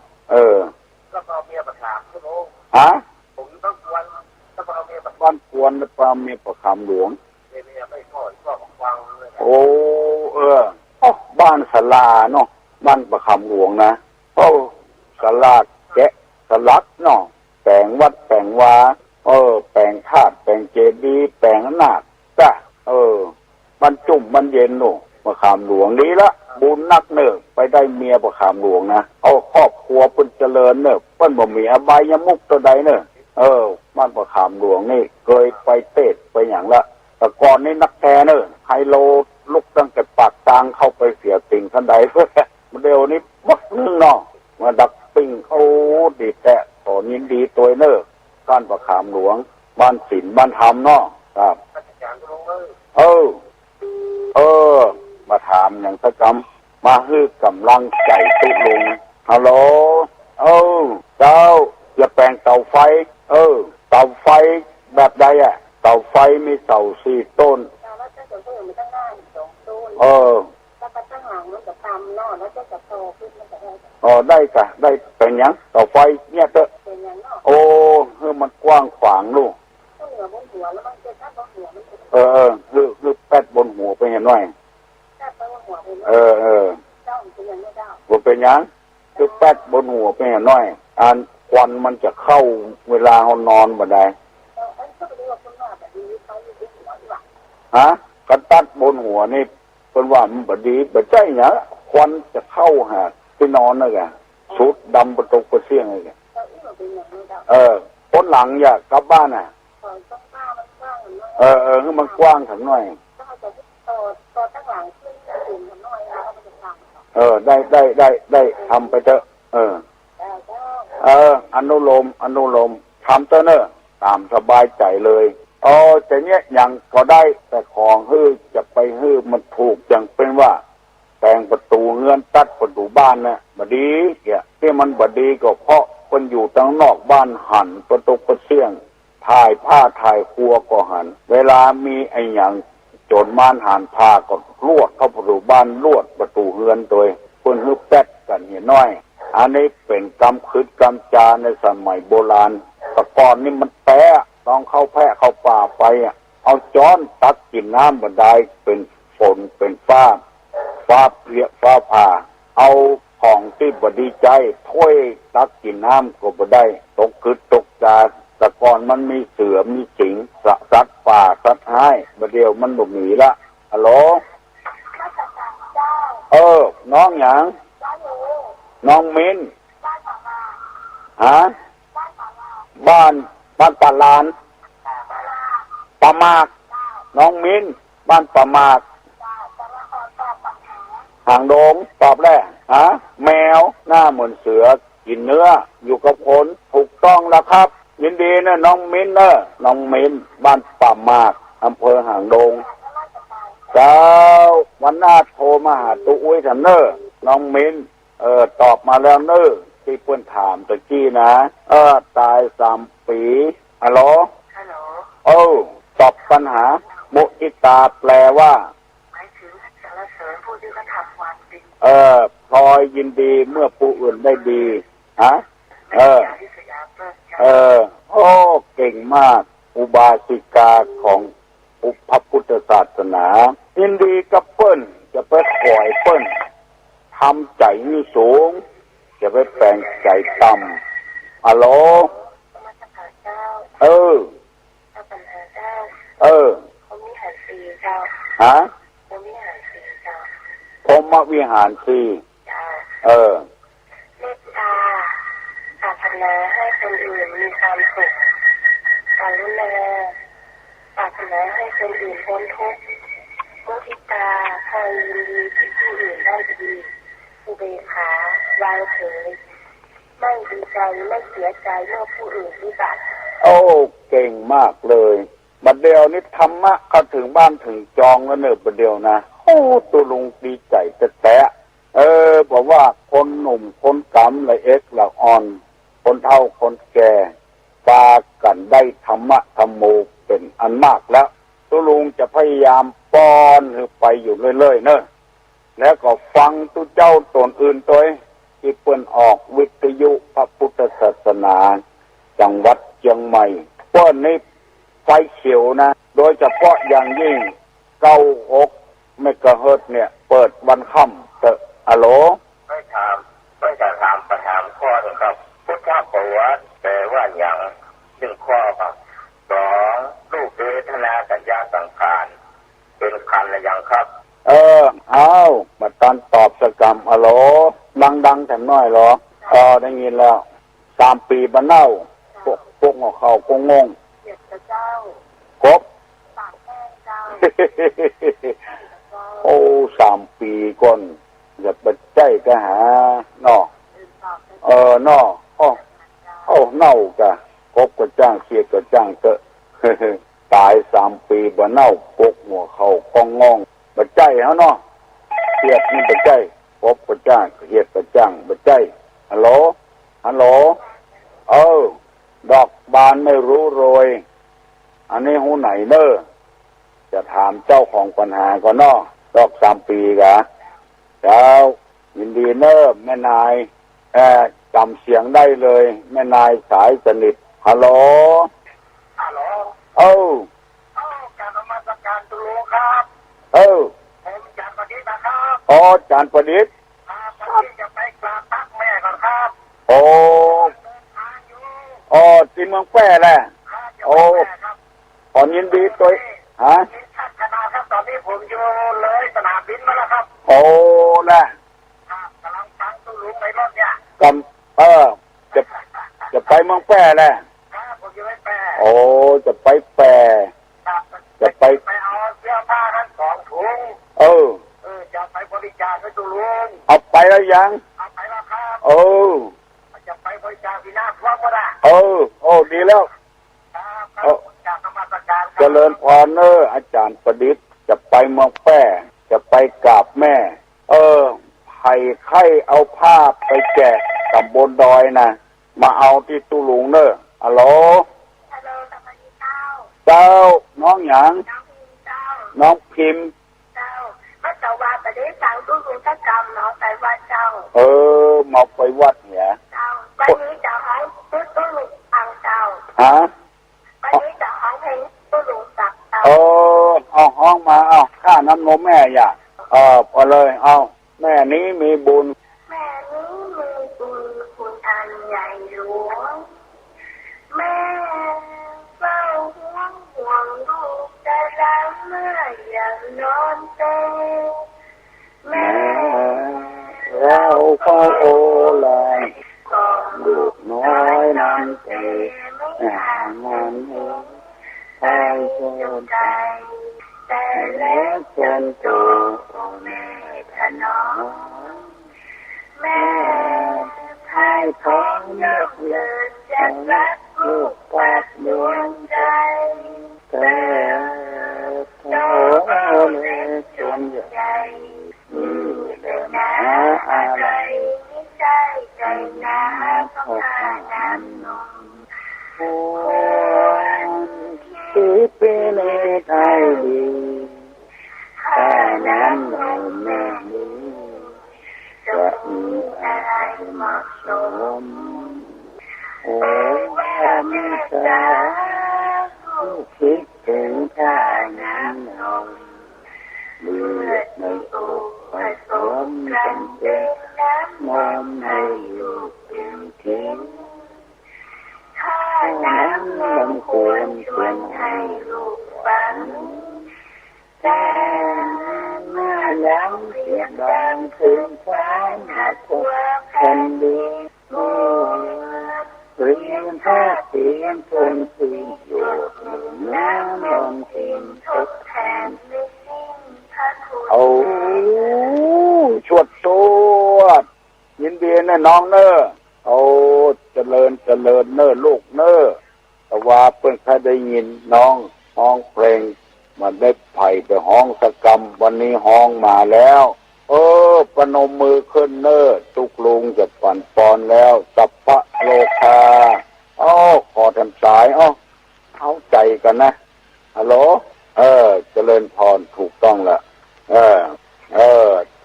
ก็เอาเมียประคำลุงผมต้องกวนต้องเอาเมียบ้านกวนปลาเมียประคำหลวงบ้านศาลาเนาะบ้านประคำหลวงนะศาลาแกะสลักเนาะแปลงวัดแปลงวาแปลงธาตุแปลงเจดีย์แปลงนาคจ้ะบรรจุบรรเย็นโน่ประคำหลวงนี้ละบุญนักเนอะไปได้เมียประคำหลวงนะครอบครัวเพิ่นเจริญเนอะเพิ่นบ่มีอบายมุกตัวใดเนอะบ้านประคำหลวงนี่เคยไปเตะไปอย่างละแต่ก่อนนี่นักแท้เนอะไฮโลลุกตั้งแต่ปากทางเข้าไปเสียติ่งทันใดเพื่อเดี๋ยวนี้บักนึงเนาะมาดักปิ้งเขาดีแต่ขอยินดีตัวเนอะบ้านประคำหลวงบ้านศิลป์บ้านธรรมเนาะครับมาถามอย่างตะกำมาฮื้อกำลังใจตุลุงฮัลโหลเจ้าจะแปลงเตาไฟเตาไฟแบบใดเตาไฟมีเตา4 ต้นได้กะได้เป็นยังเตาไฟเนี่ยเตอะมันกว้างขวางลูกคือแปดบนหัวไปเห็นหน่อยบ่เป็นยังคือแปดบนหัวไปเห็นหน่อยควันมันจะเข้าเวลาเขานอนบ่ได้กันตัดบนหัวนี่เป็นว่ามันบ่ดีบ่ใจเนาะควันจะเข้าหาที่นอนน่ะแกสุดดำประตูประเสียงเลยแกคนหลังอยากกลับบ้านคือมันกว้างถึงหน่อยได้ทำไปเถอะอนุโลมทำเถอะเนอะตามสบายใจเลย แต่เนี้ยยังก็ได้แต่ของจะไปมันถูกอย่างเป็นว่าแต่งประตูเงื่อนตัดประตูบ้านนะบดีเนี่ยที่มันบดีก็เพราะคนอยู่ตั้งนอกบ้านหันประตูประเสี่ยงถ่ายผ้าถ่ายครัวก็หันเวลามีไอ้อย่างโจรม่านหันผ้าก็ลวดเข้าประตูบ้านลวดประตูเฮือนตัวคนฮึบแป๊ดกันเห็นน้อยอันนี้เป็นกรรมคืดกรรมจาในสมัยโบราณแต่ก่อนนี่มันแปะต้องเข้าแพะเข้าป่าไปเอาจ้อนตักกินน้ำบันไดเป็นฝนเป็นฟ้าเปียกฟ้าผ่าเอาของที่บดีใจถ้วยตักกินน้ำก็บ่ได้ตกคืดตกจาแต่ก่อนมันมีเสือมีสิงสัตว์ป่าสัตว์ห้ายบัดเดียวมันบ่มีละฮัลโหลน้องหยังน้องมิ้นฮะบ้านป่าลานป่ามากน้องมิ้นบ้านป่ามากหางโดงตอบแล้วฮะแมวหน้าเหมือนเสือกินเนื้ออยู่กับคนถูกต้องแล้วครับยินดีนะน้องมิ้นน้องมิ้นบ้านป่ามากอำเภอหางโดงเจ้าวันหน้าโทรมาหาตู้อุ้ยทันน้องมิ้นตอบมาแล้วที่เพื่อนถามตะกี้นะตาย3 ปีฮัลโหลตอบปัญหามุทิตาแปลว่าหมายถึงสรรเสริญผู้ที่กระทำความดีพลอยยินดีเมื่อผู้อื่นได้ดีฮะเก่งมากอุบาสิกาของพระพุทธศาสนายินดีกับเปิ้นจะไปปล่อยเปิ้นทำใจนี่สูงจะไปแปลงใจต่ำฮัลโหลผมมีหันสีเจ้าฮะผมมีหันสีเจ้าพรหมวิหารสีเมตตาปรารถนาให้คนอื่นมีความสุขกรุณาปรารถนาให้คนอื่นพ้นทุกข์มุทิตาคอยยินดีที่ผู้อื่นได้ดีอุเบกขาวางเฉยไม่ดีใจไม่เสียใจเมื่อผู้อื่นวิบัติเก่งมากเลยบัดเดียวนี้ธรรมะเข้าถึงบ้านถึงจองแล้วบัดเดียวนะตัวลุงดีใจแต่บอกว่าคนหนุ่มคนกำละเอ็กละอ่อนคนเฒ่าคนแก่ปากันได้ธรรมะธรรมโมเป็นอันมากแล้วตัวลุงจะพยายามป้อนไปอยู่เรื่อยๆแล้วก็ฟังตัวเจ้าตนอื่นตัวที่เปิ้นออกวิทยุพระพุทธศาสนาจังหวัดเชียงใหม่เปิ้นนี่ไฟเขียวนะโดยเฉพาะอย่างยิ่ง96 เมกะเฮิรตซ์เนี่ยเปิดวันค่ำฮัลโหลไม่ถามปัญหาข้อหนึ่งครับพุทธประวัติแปลว่าอย่าง1 ข้อครับ2รูปเวทนาสัญญาสังขารเป็นขันธ์อะไรอย่างครับมาตอนตอบสกรรมฮัลโหลดังๆแต่น้อยหรอได้ยินแล้ว3 ปีบรรเน่าพวกหัวเขาคงงงครบ3 ปีก่อนอย่าไปใจก็หานอเน่ากะครบก็จ้างเสียก็จ้างเถอะตาย3 ปีบ่เน่าพวกหัวเขาคงงงบ่ใจเฮาเนาะเสียดนี่บ่ใจครบก็จ้างเสียดก็จ้างบ่ใจฮัลโหลดอกบานไม่รู้โรยอันนี้หูไหนจะถามเจ้าของปัญหาก่อนดอก3 ปีกะเจ้ายินดีแม่นายจำเสียงได้เลยแม่นายสายสนิทฮัลโหลการนมัสการตุลครับผมจานประดิษฐ์นะครับจานประดิษฐ์ครับจะไปกราบตักแม่ก่อนครับที่เมืองแป้แหละขอยินดีตัวฮะขนาดครับตอนนี้ผมอยู่เลยสนามบินมาแล้วครับนะกำลังฟังตู้ลุงในรถเนี่ยจะไปเมืองแป้แหละผมจะไปแปรจะไปแปรจะไปเอาเสื้อผ้าทั้ง2 ถุงจะไปบริจาคให้ตู้ลุงเอาไปแล้วยังเอาไปแล้วครับจะไปบริจาคที่หน้าท่วมก็ได้ดีแล้วจากนมัสการ เจริญพรเนออาจารย์ประดิษฐ์จะไปเมืองแป้จะไปกราบแม่ไผ่ไข่เอาผ้าไปแจกตำบลดอยนะมาเอาที่ตุลุงเนอฮัลโหลสวัสดีเจ้าน้องหยางน้องพิมพ์เมื่อวานไปได้ฟังตู้ลุงก็จำเนาะไปวัดเจ้ามาไปวัดเนี่ยเจ้าวันนี้จะให้ตู้ลุงฟังเจ้าฮะวันนี้จะให้เพลงตู้ลุงสักเจ้าเอาห้องมาเอาค่าน้ำนมแม่อย่าพอเลยเอาแม่นี้มีบุญแม่นี้มีบุญคุณอันใหญ่หลวงแม่เฝ้าห่วงลูกจะรักเมื่อยังนอนเต้แม่เราเฝ้าโอลายก็ลูกน้อยนั่งเตะห่างมันเองไปจนใจแต่แล้วจนโตแม่ถนอมแม่พายท้องเลือกเลิศจะรักลูกปัดดวงใจแต่โตเลยจนใหญ่เลยนะอะไรไม่ใช่ใจนะต้องการน้ำนมที่เป็นไทยดีถ้าน้ำนมแม่นี้จะมีอะไรเหมาะสมว่าแม่จ๋าลูกคิดถึงค่าน้ำนมเลือดในอกผสมกันเป็นน้ำนมให้ลูกดื่มกินค่าน้ำนมควรชวนให้ลูกฟังแต่เมื่อแล้วเสียงดังถึงฟ้าหนักกว่าแผ่นดินเรียนภาคเสียงทนสิ่งหยดน้ำนมทิ้งทดแทนไม่สิ้นพระคุณชวดยินดีนะน้องเนอเจริญเนอลูกเนอแต่ว่าเพิ่งเคยได้ยินน้องห้องเพลงมันได้ไผ่ไปห้องสกรรมวันนี้ห้องมาแล้วประนมมือขึ้นเนอทุกลุงจะปั่นปอนแล้วสัพพะโลคาขอทำสายเอาใจกันนะฮัลโหลเจริญพรถูกต้องละ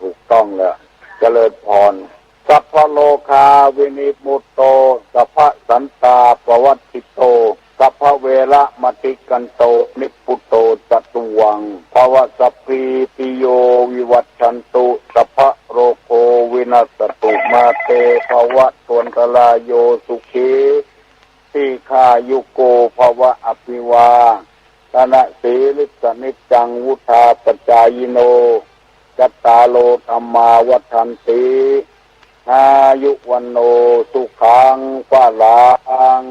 ถูกต้องละเจริญพรสัพพะโลคาวินิมุตโตสัพพะสันตาปวัตติโตสัพพะเวระมติกันโตนิพุตโตจตุวังภวสัพพีปิโยวิวัชชันตุสัพพะโรโควินัสตุมาเตภวะตวนกลาโยสุขีทีฆายุโกภวะอภิวาตนะสีลิสนิจังวุธาปจายโนจัตตาโลธรรมาวัฏันติอายุวันโนสุขังภะลัง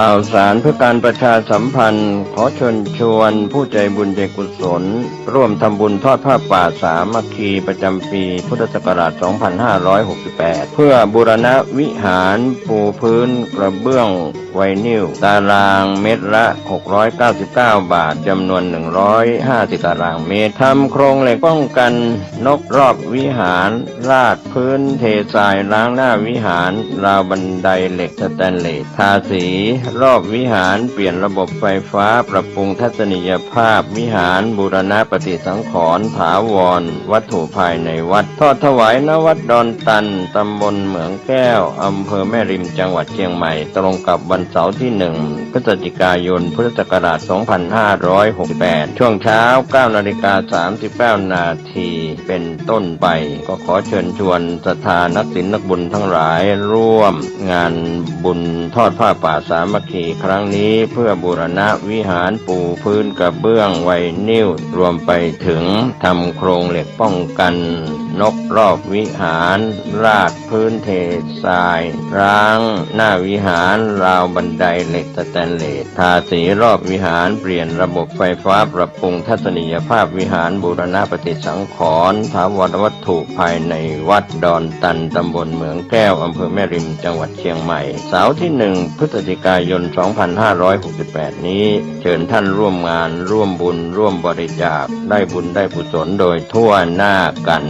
ข่าวสารเพื่อการประชาสัมพันธ์ขอเชิญชวนผู้ใจบุญใจกุศลร่วมทำบุญทอดผ้าป่าสามัคคีประจำปีพุทธศักราช 2568 เพื่อบูรณะวิหารปูพื้นกระเบื้องไวนิลตารางเมตรละ699 บาทจำนวน150ตารางเมตรทำโครงเหล็กป้องกันนกรอบวิหารราดพื้นเททรายล้างหน้าวิหารราวบันไดเหล็กสแตนเลสทาสีรอบวิหารเปลี่ยนระบบไฟฟ้าปรับปรุงทัศนียภาพวิหารบูรณะปฏิสังขรณ์ถาวรวัตถุภายในวัดทอดถวายณวัดดอนตันตำบลเหมืองแก้วอำเภอแม่ริมจังหวัดเชียงใหม่ตรงกับวันเสาร์ที่1 พฤศจิกายนพุทธศักราช 2568 ช่วงเช้า 9:39 นาทีเป็นต้นไปก็ขอเชิญชวนศรัทธานักศีลนักบุญทั้งหลายร่วมงานบุญทอดผ้าป่าสา มัคคีครั้งนี้เพื่อบูรณะวิหารปูพื้นกระเบื้องไวนิลรวมไปถึงทำโครงเหล็กป้องกันนกรอบวิหารราดพื้นเททรายร้างหน้าวิหารราวบันไดเหล็กสแตนเลสทาสีรอบวิหารเปลี่ยนระบบไฟฟ้าปรับปรุงทัศนียภาพวิหารบูรณะปฏิสังขรณ์ถาวรวัตถุภายในวัดดอนตันตำบลเหมืองแก้วอำเภอแม่ริมจังหวัดเชียงใหม่เสาร์ที่1 พฤศจิกายน 2568 นี้เชิญท่านร่วมงานร่วมบุญร่วมบริจาคได้บุญได้กุศลโดยทั่วหน้ากัน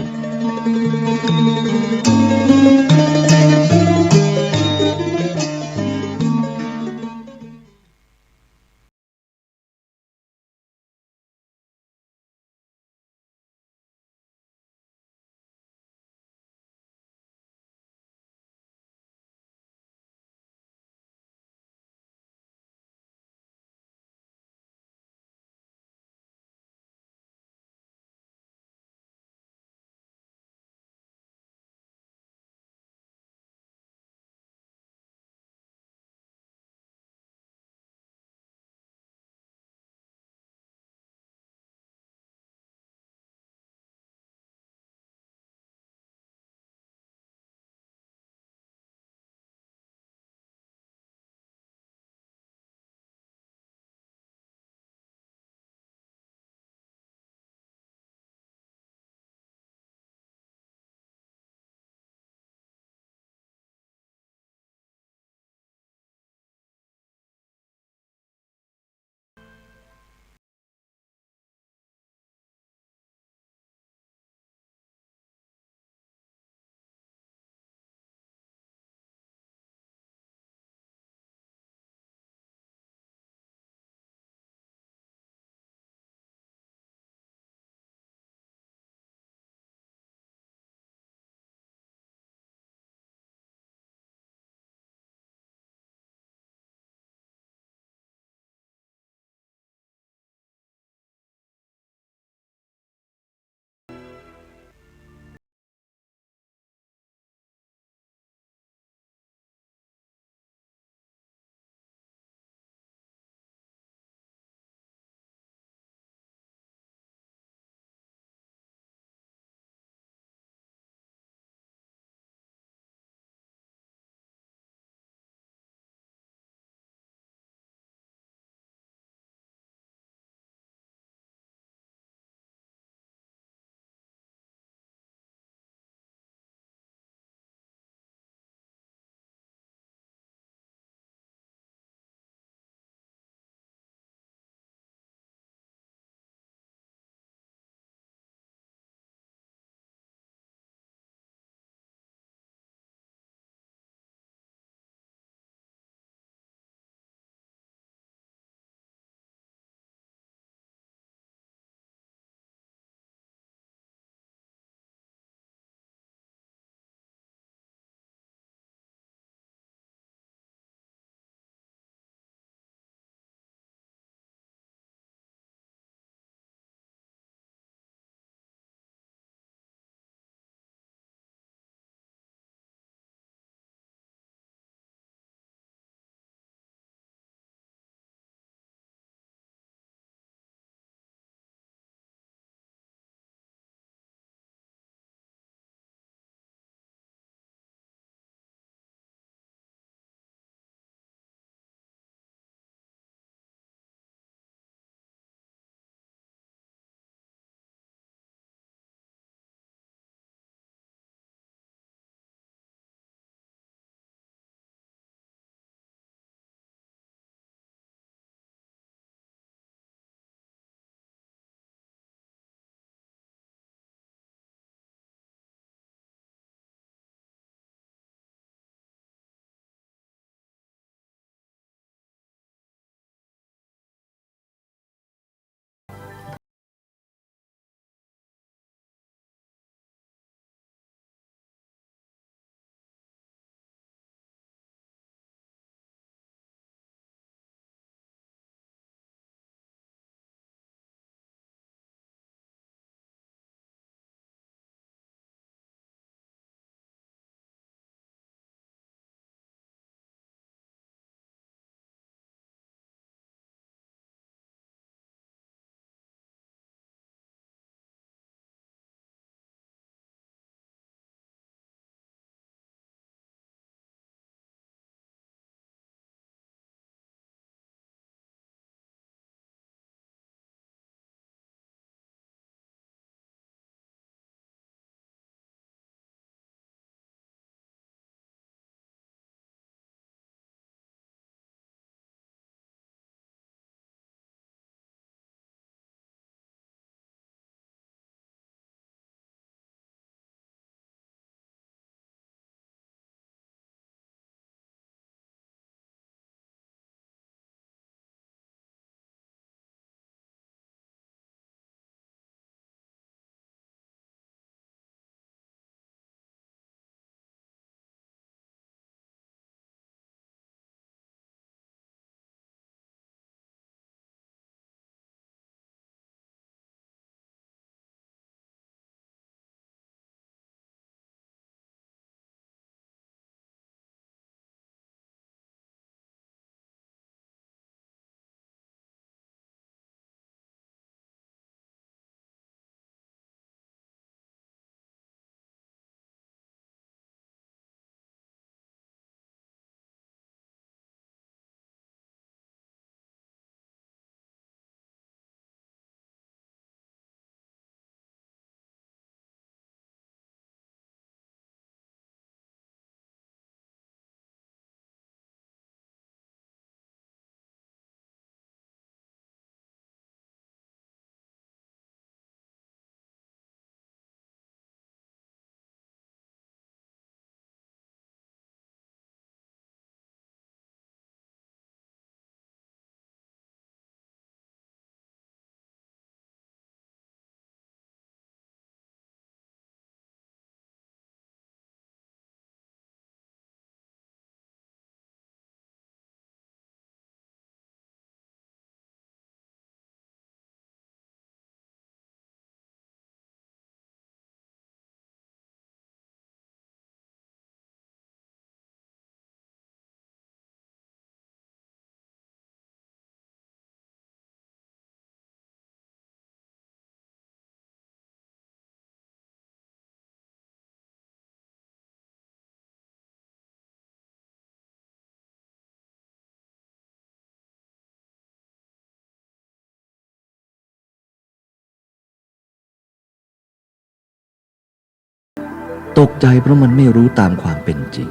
ตกใจเพราะมันไม่รู้ตามความเป็นจริง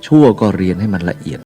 ชั่วก็เรียนให้มันละเอียด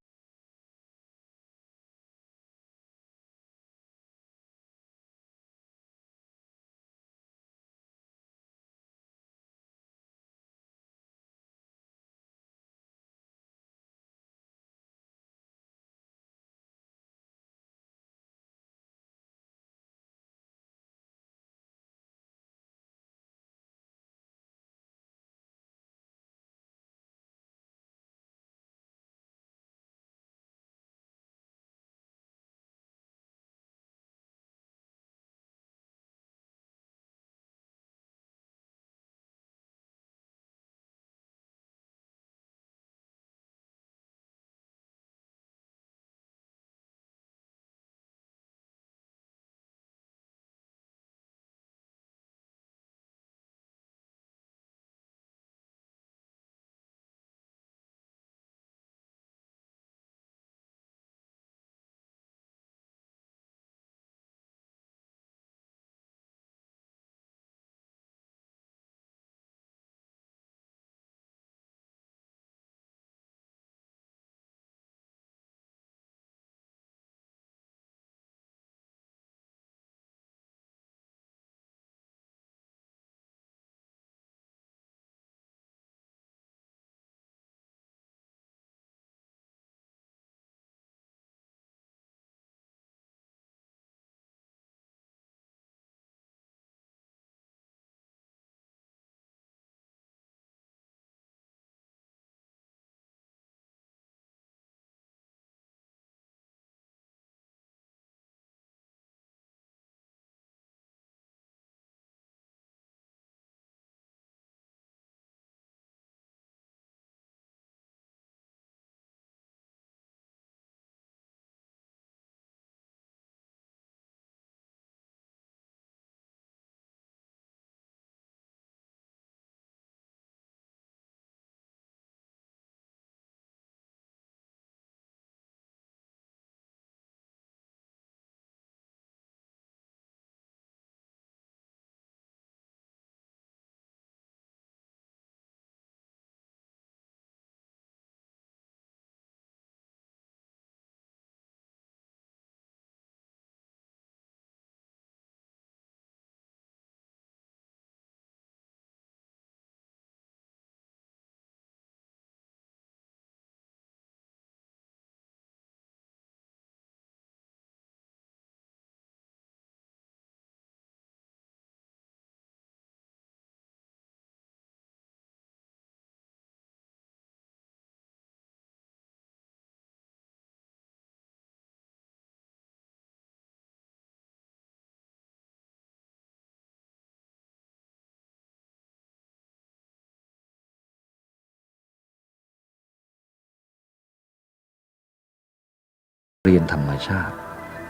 เรียนธรรมชาติ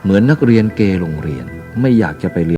เหมือนนักเรียนเกโรงเรียนไม่อยากจะไปเรียน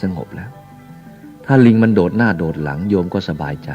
สงบแล้ว ถ้าลิงมันโดดหน้าโดดหลังโยมก็สบายใจ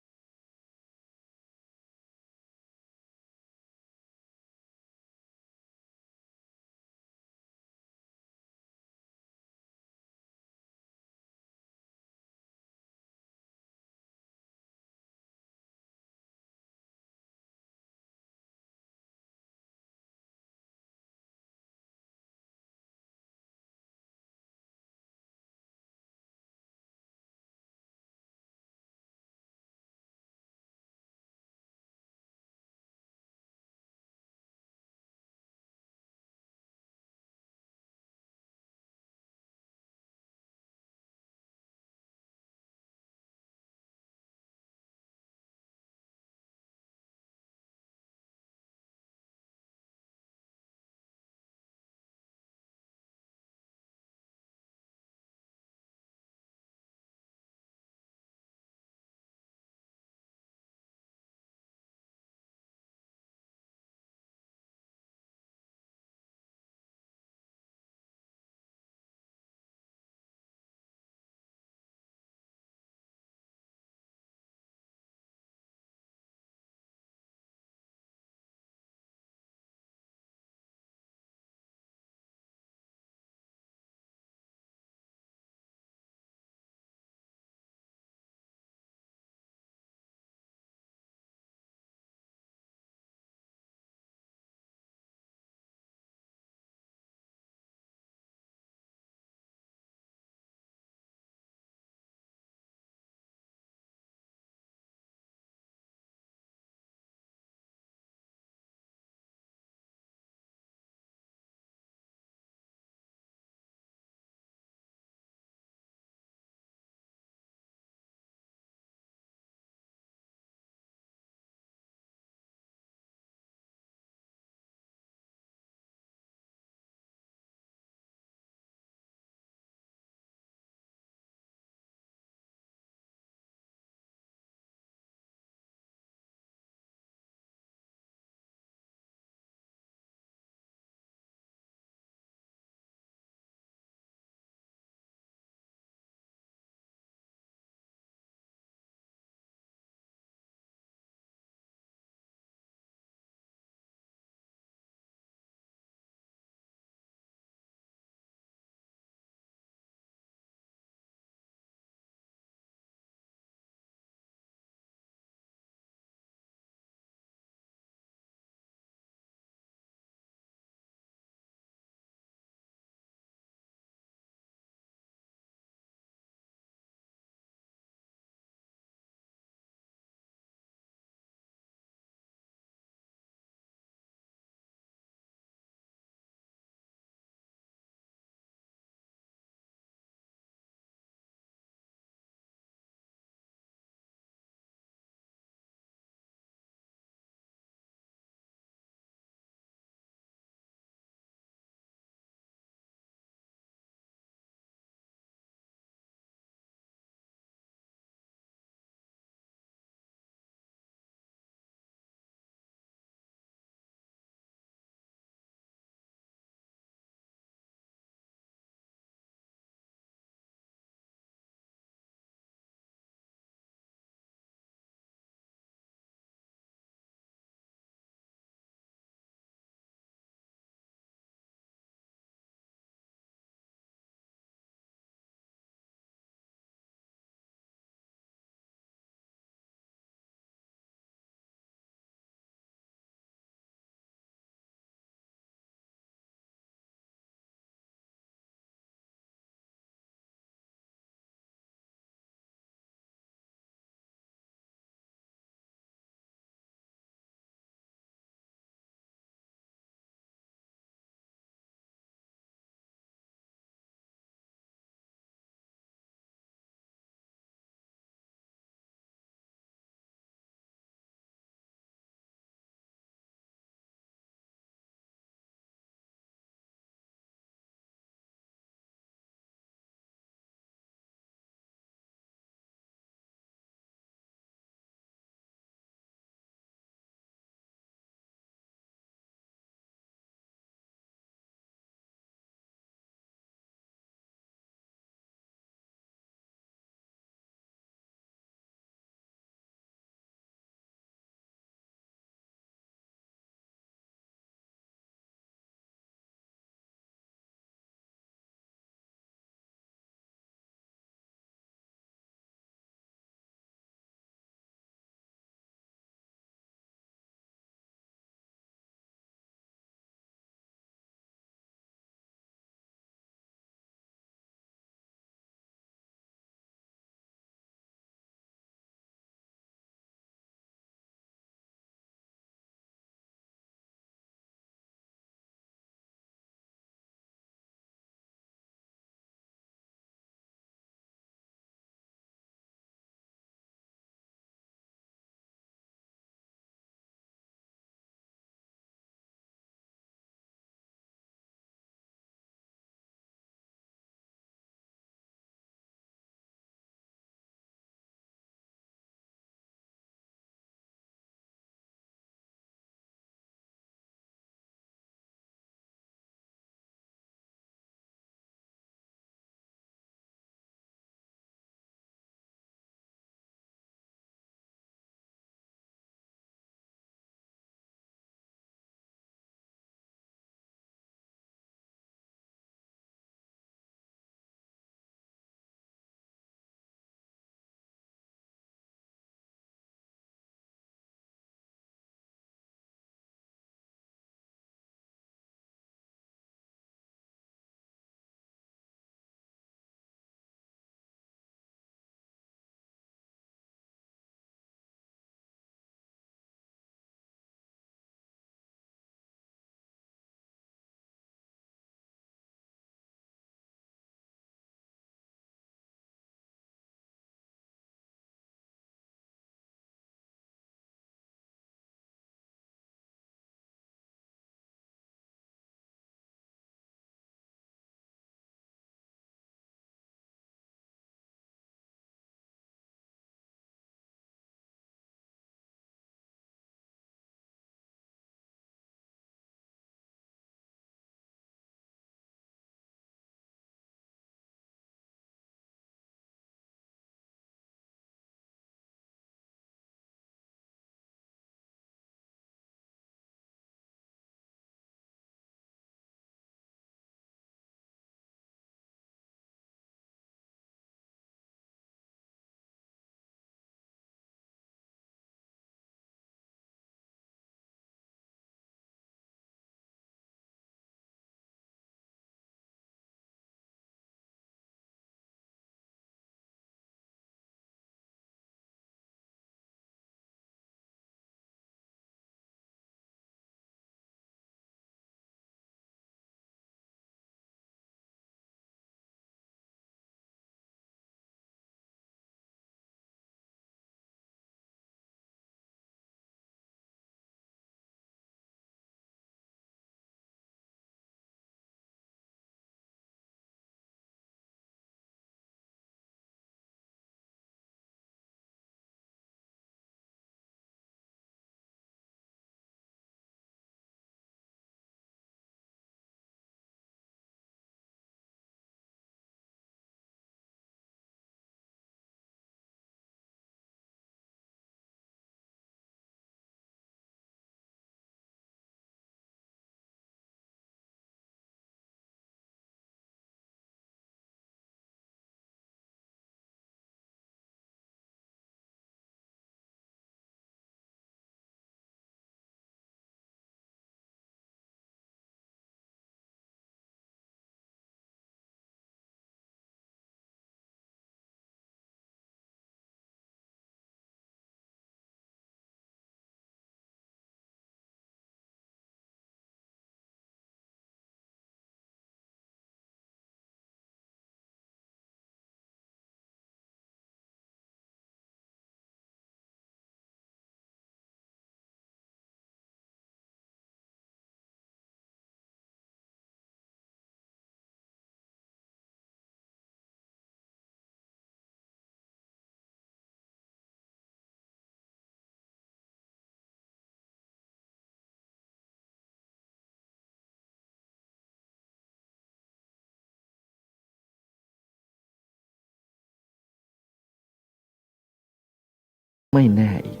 ไม่แน่อีก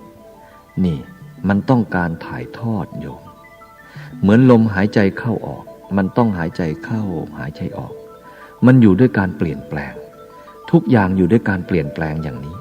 นี่มันต้องการถ่ายทอดโยมเหมือนลมหายใจเข้าออกมันต้องหายใจเข้าหายใจออกมันอยู่ด้วยการเปลี่ยนแปลงทุกอย่างอยู่ด้วยการเปลี่ยนแปลงอย่างนี้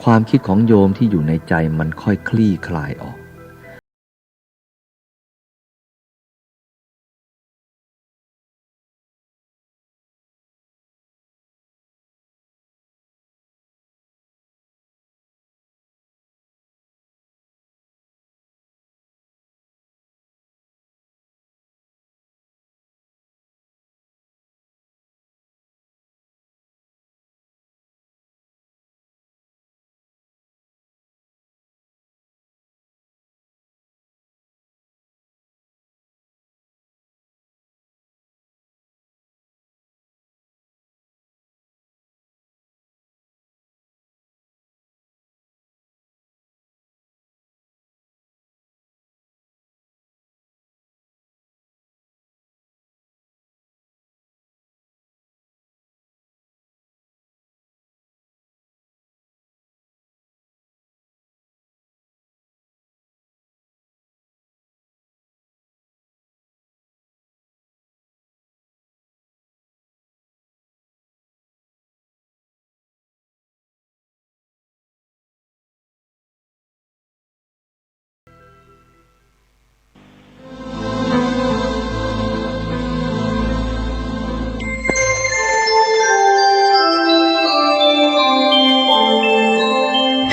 ความคิดของโยมที่อยู่ในใจมันค่อยคลี่คลายออก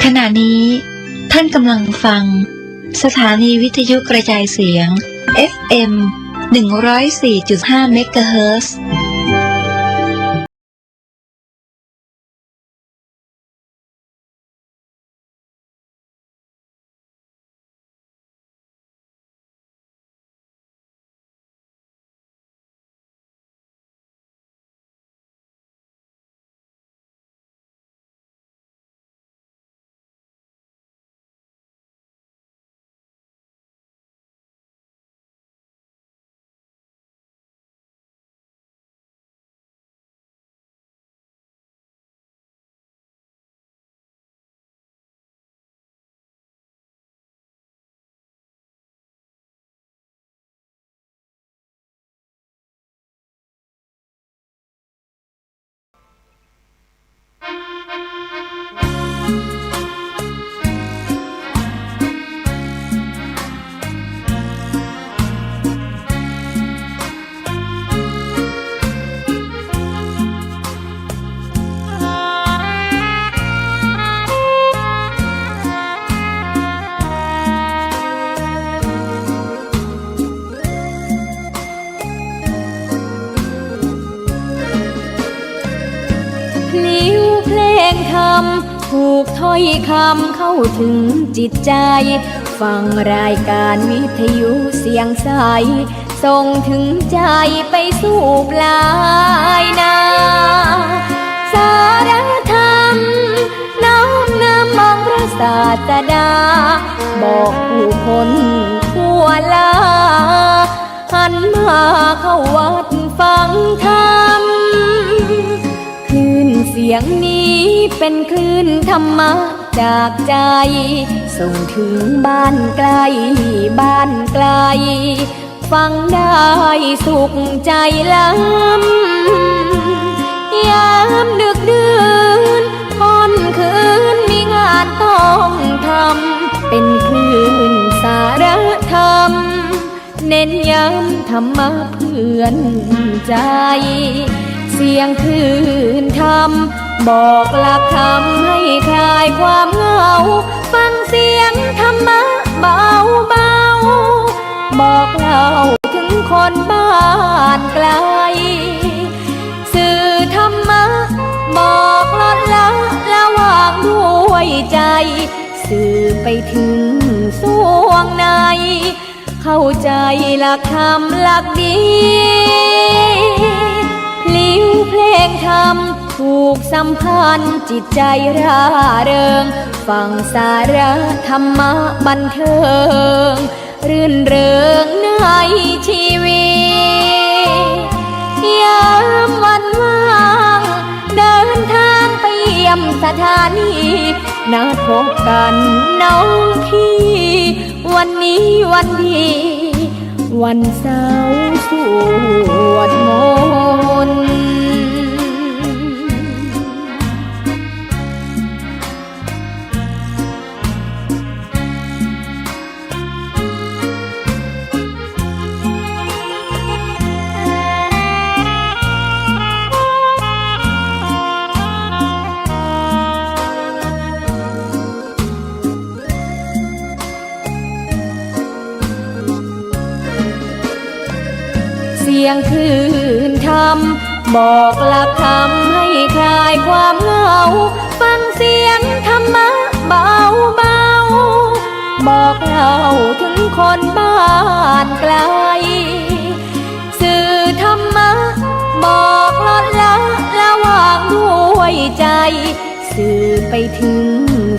ขณะนี้ท่านกำลังฟังสถานีวิทยุกระจายเสียง FM 104.5 เมกะเฮิรตซ์ ธรรมถูกถ้อยคำเข้าถึงจิตใจฟังรายการวิทยุเสียงใสส่งถึงใจไปสู่ปลายนาสารธรรมน้อมนำมองพระศาสดาบอกผู้คนทั่วลาหันมาเข้าวัดฟังธรรมคลื่นเสียงนี้เป็นคลื่นธรรมะจากใจส่งถึงบ้านไกลบ้านไกลฟังได้สุขใจล้ำยามดึกดื่นค่ำคืนมีงานต้องทำเป็นคลื่นสารธรรมเน้นย้ำธรรมะเพื่อนใจเสียงคลื่นธรรมบอกหลักธรรมให้คลายความเหงาฟังเสียงธรรมะเบาเบาบอกเล่าถึงคนบ้านไกลสื่อธรรมะบอกลดละวางด้วยใจสื่อไปถึงสวงในเข้าใจหลักธรรมหลักดีพลิ้วเพลงธรรมผูกสัมพันธ์จิตใจร่าเริงฟังสาระธรรมะบันเทิงรื่นเริงในชีวิตยามวันว่างเดินทางไปเยี่ยมสถานีนัดพบกันน้องพี่วันนี้วันดีวันเสาร์สวดมนต์เสียงคลื่นธรรมบอกหลักธรรมให้คลายความเหงาฟังเสียงธรรมะเบาเบาบอกเล่าถึงคนบ้านไกลสื่อธรรมะบอกลดละวางด้วยใจสื่อไปถึง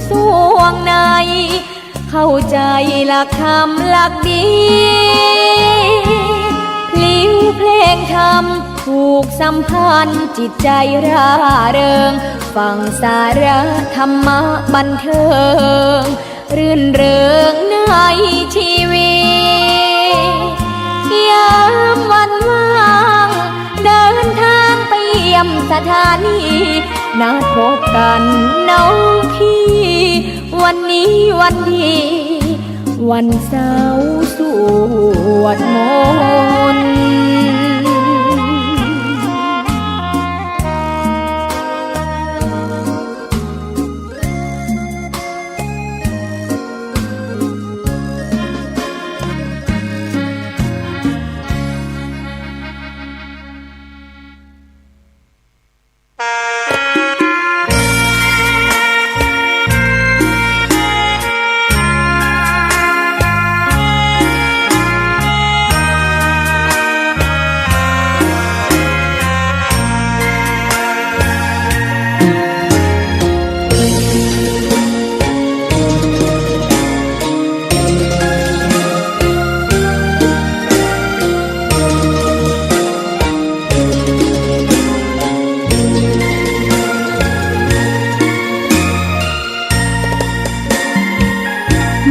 สวงในเข้าใจหลักธรรมหลักดีพลิ้วเพลงธรรมผูกสัมพันธ์จิตใจร่าเริงฟังสาระธรรมะบันเทิงรื่นเริงในชีวิตยามวันว่างเดินทางไปเยี่ยมสถานีนัดพบกันน้องพี่วันนี้วันดีวันเสาร์สวดมนต์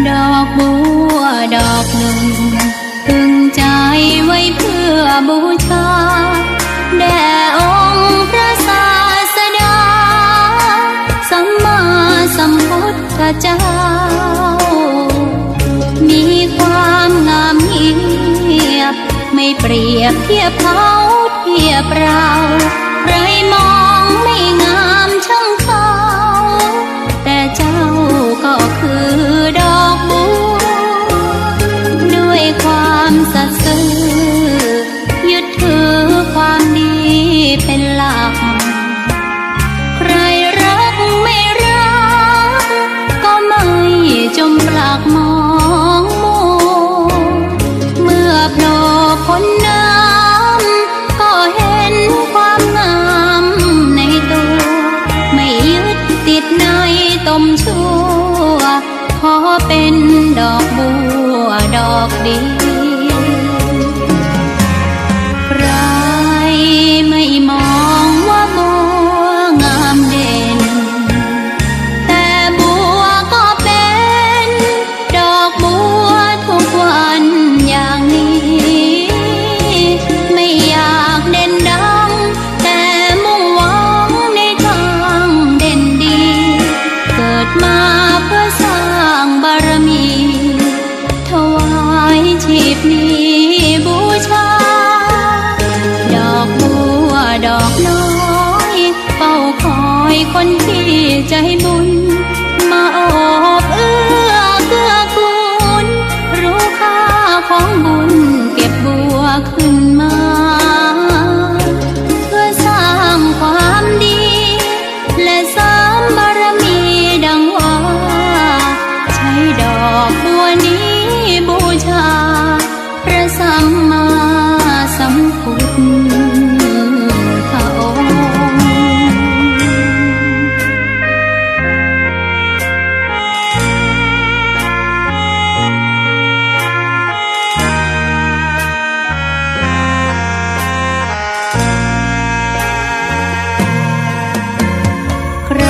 ดอกบัวดอกหนึ่งพึงใจไว้เพื่อบูชาแด่องค์พระศาสดาสัมมาสัมพุทธเจ้ามีความงามเงียบไม่เปรียบเทียบเขาเทียบเราใครมองไม่งามช่างเขาแต่เจ้าก็คือดอกบัวด้วยความสัตย์ซื่อยึดถือความดีเป็นหลักใครรักเม ตมชั่วขอเป็นดอกบัวดอกดีใครไม่มองว่าบัวงามเด่นแต่บัวก็เป็นดอกบัวทุกวันอย่างนี้ไม่อยากเด่นดังแต่มุ่งหวังในทางเด่นดีเกิดมาเพื่อสร้างบารมีถวายชีพนี้บูชาดอกบัวดอกน้อยเฝ้าคอยคนที่ใจบุญมาโอบเอื้อเกื้อกูลรู้ค่าของบุญเก็บบัวขึ้นมาเพื่อสร้างความดีและเสริมบารมีดังว่าใช้ดอกบัวนี้บูชาพระสัมมาสัมพุทธองค์ใคร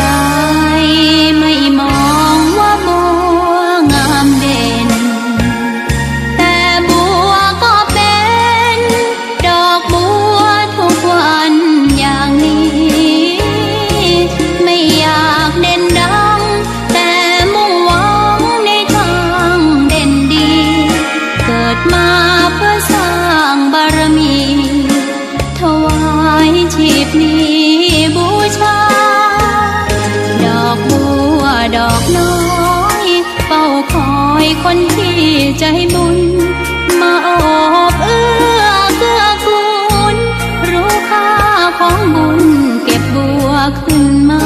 ไม่มองว่าบัวงามเด่นแต่บัวก็เป็นดอกบัวทุกวันอย่างนี้ไม่อยากเด่นดังแต่มุ่งหวังในทางเด่นดีเกิดมาเพื่อสร้างบารมีถวายชีพนี้บูชาดอกบัวดอกน้อยเฝ้าคอยคนที่ใจบุญมาโอบเอื้อเกื้อกูลรู้ค่าของบุญเก็บบัวขึ้นมา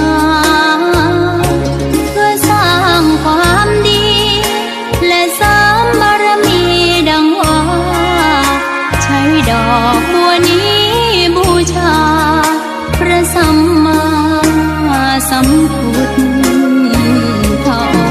เพื่อสร้างความดีและเสริมบารมีดังว่าใช้ดอกบัวนี้บูชาพระสัมมาสัมพุทธองค์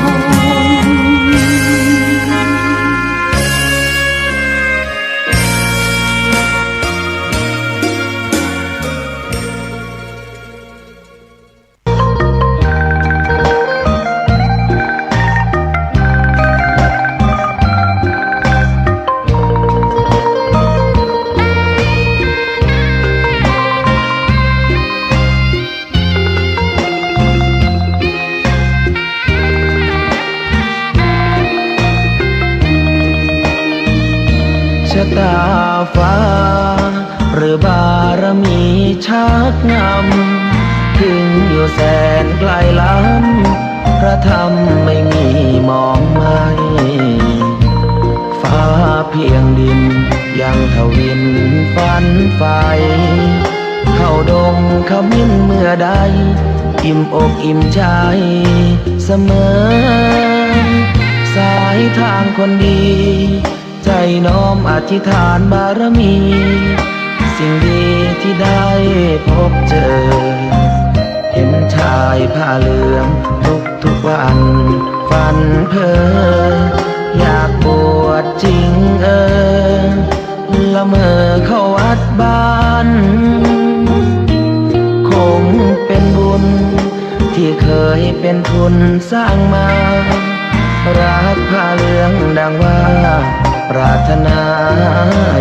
ะตาฟ้าหรือบารมีชักนำถึงอยู่แสนไกลล้ำพระธรรมไม่มีมองไม่ฟ้าเพียงดินยังทวินฝันไฟเข้าดงขมิ้นเมื่อใดอิ่มอกอิ่มใจเสมอสายทางคนดีใจน้อมอธิษฐานบารมีสิ่งดีที่ได้พบเจอเห็นชายผ้าเหลืองทุกวันฝันเพ้ออยากบวชจริงละเมอเข้าวัดบ้านคงเป็นบุญที่เคยเป็นทุนสร้างมารักผ้าเหลืองดังว่าปรารถนา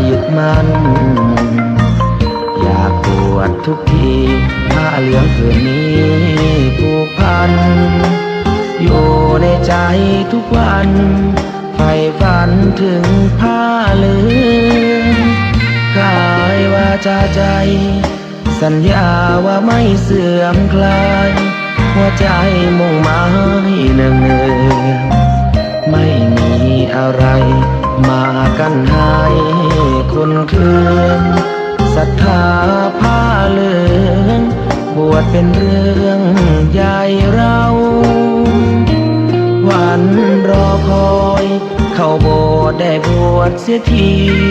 ยึดมั่นอยากบวชทุกทีผ้าเหลืองผืนนี้ผูกพันอยู่ในใจทุกวันใฝ่ฝันถึงผ้าเหลืองกายวาจาใจสัญญาว่าไม่เสื่อมคลายหัวใจมุ่งหมายเนืองๆไม่มีอะไรมากันให้คุณคืนศรัทธาผ้าเหลืองบวชเป็นเรื่องใหญ่เราวันรอคอยเข้าโบสถ์ได้บวชเสียที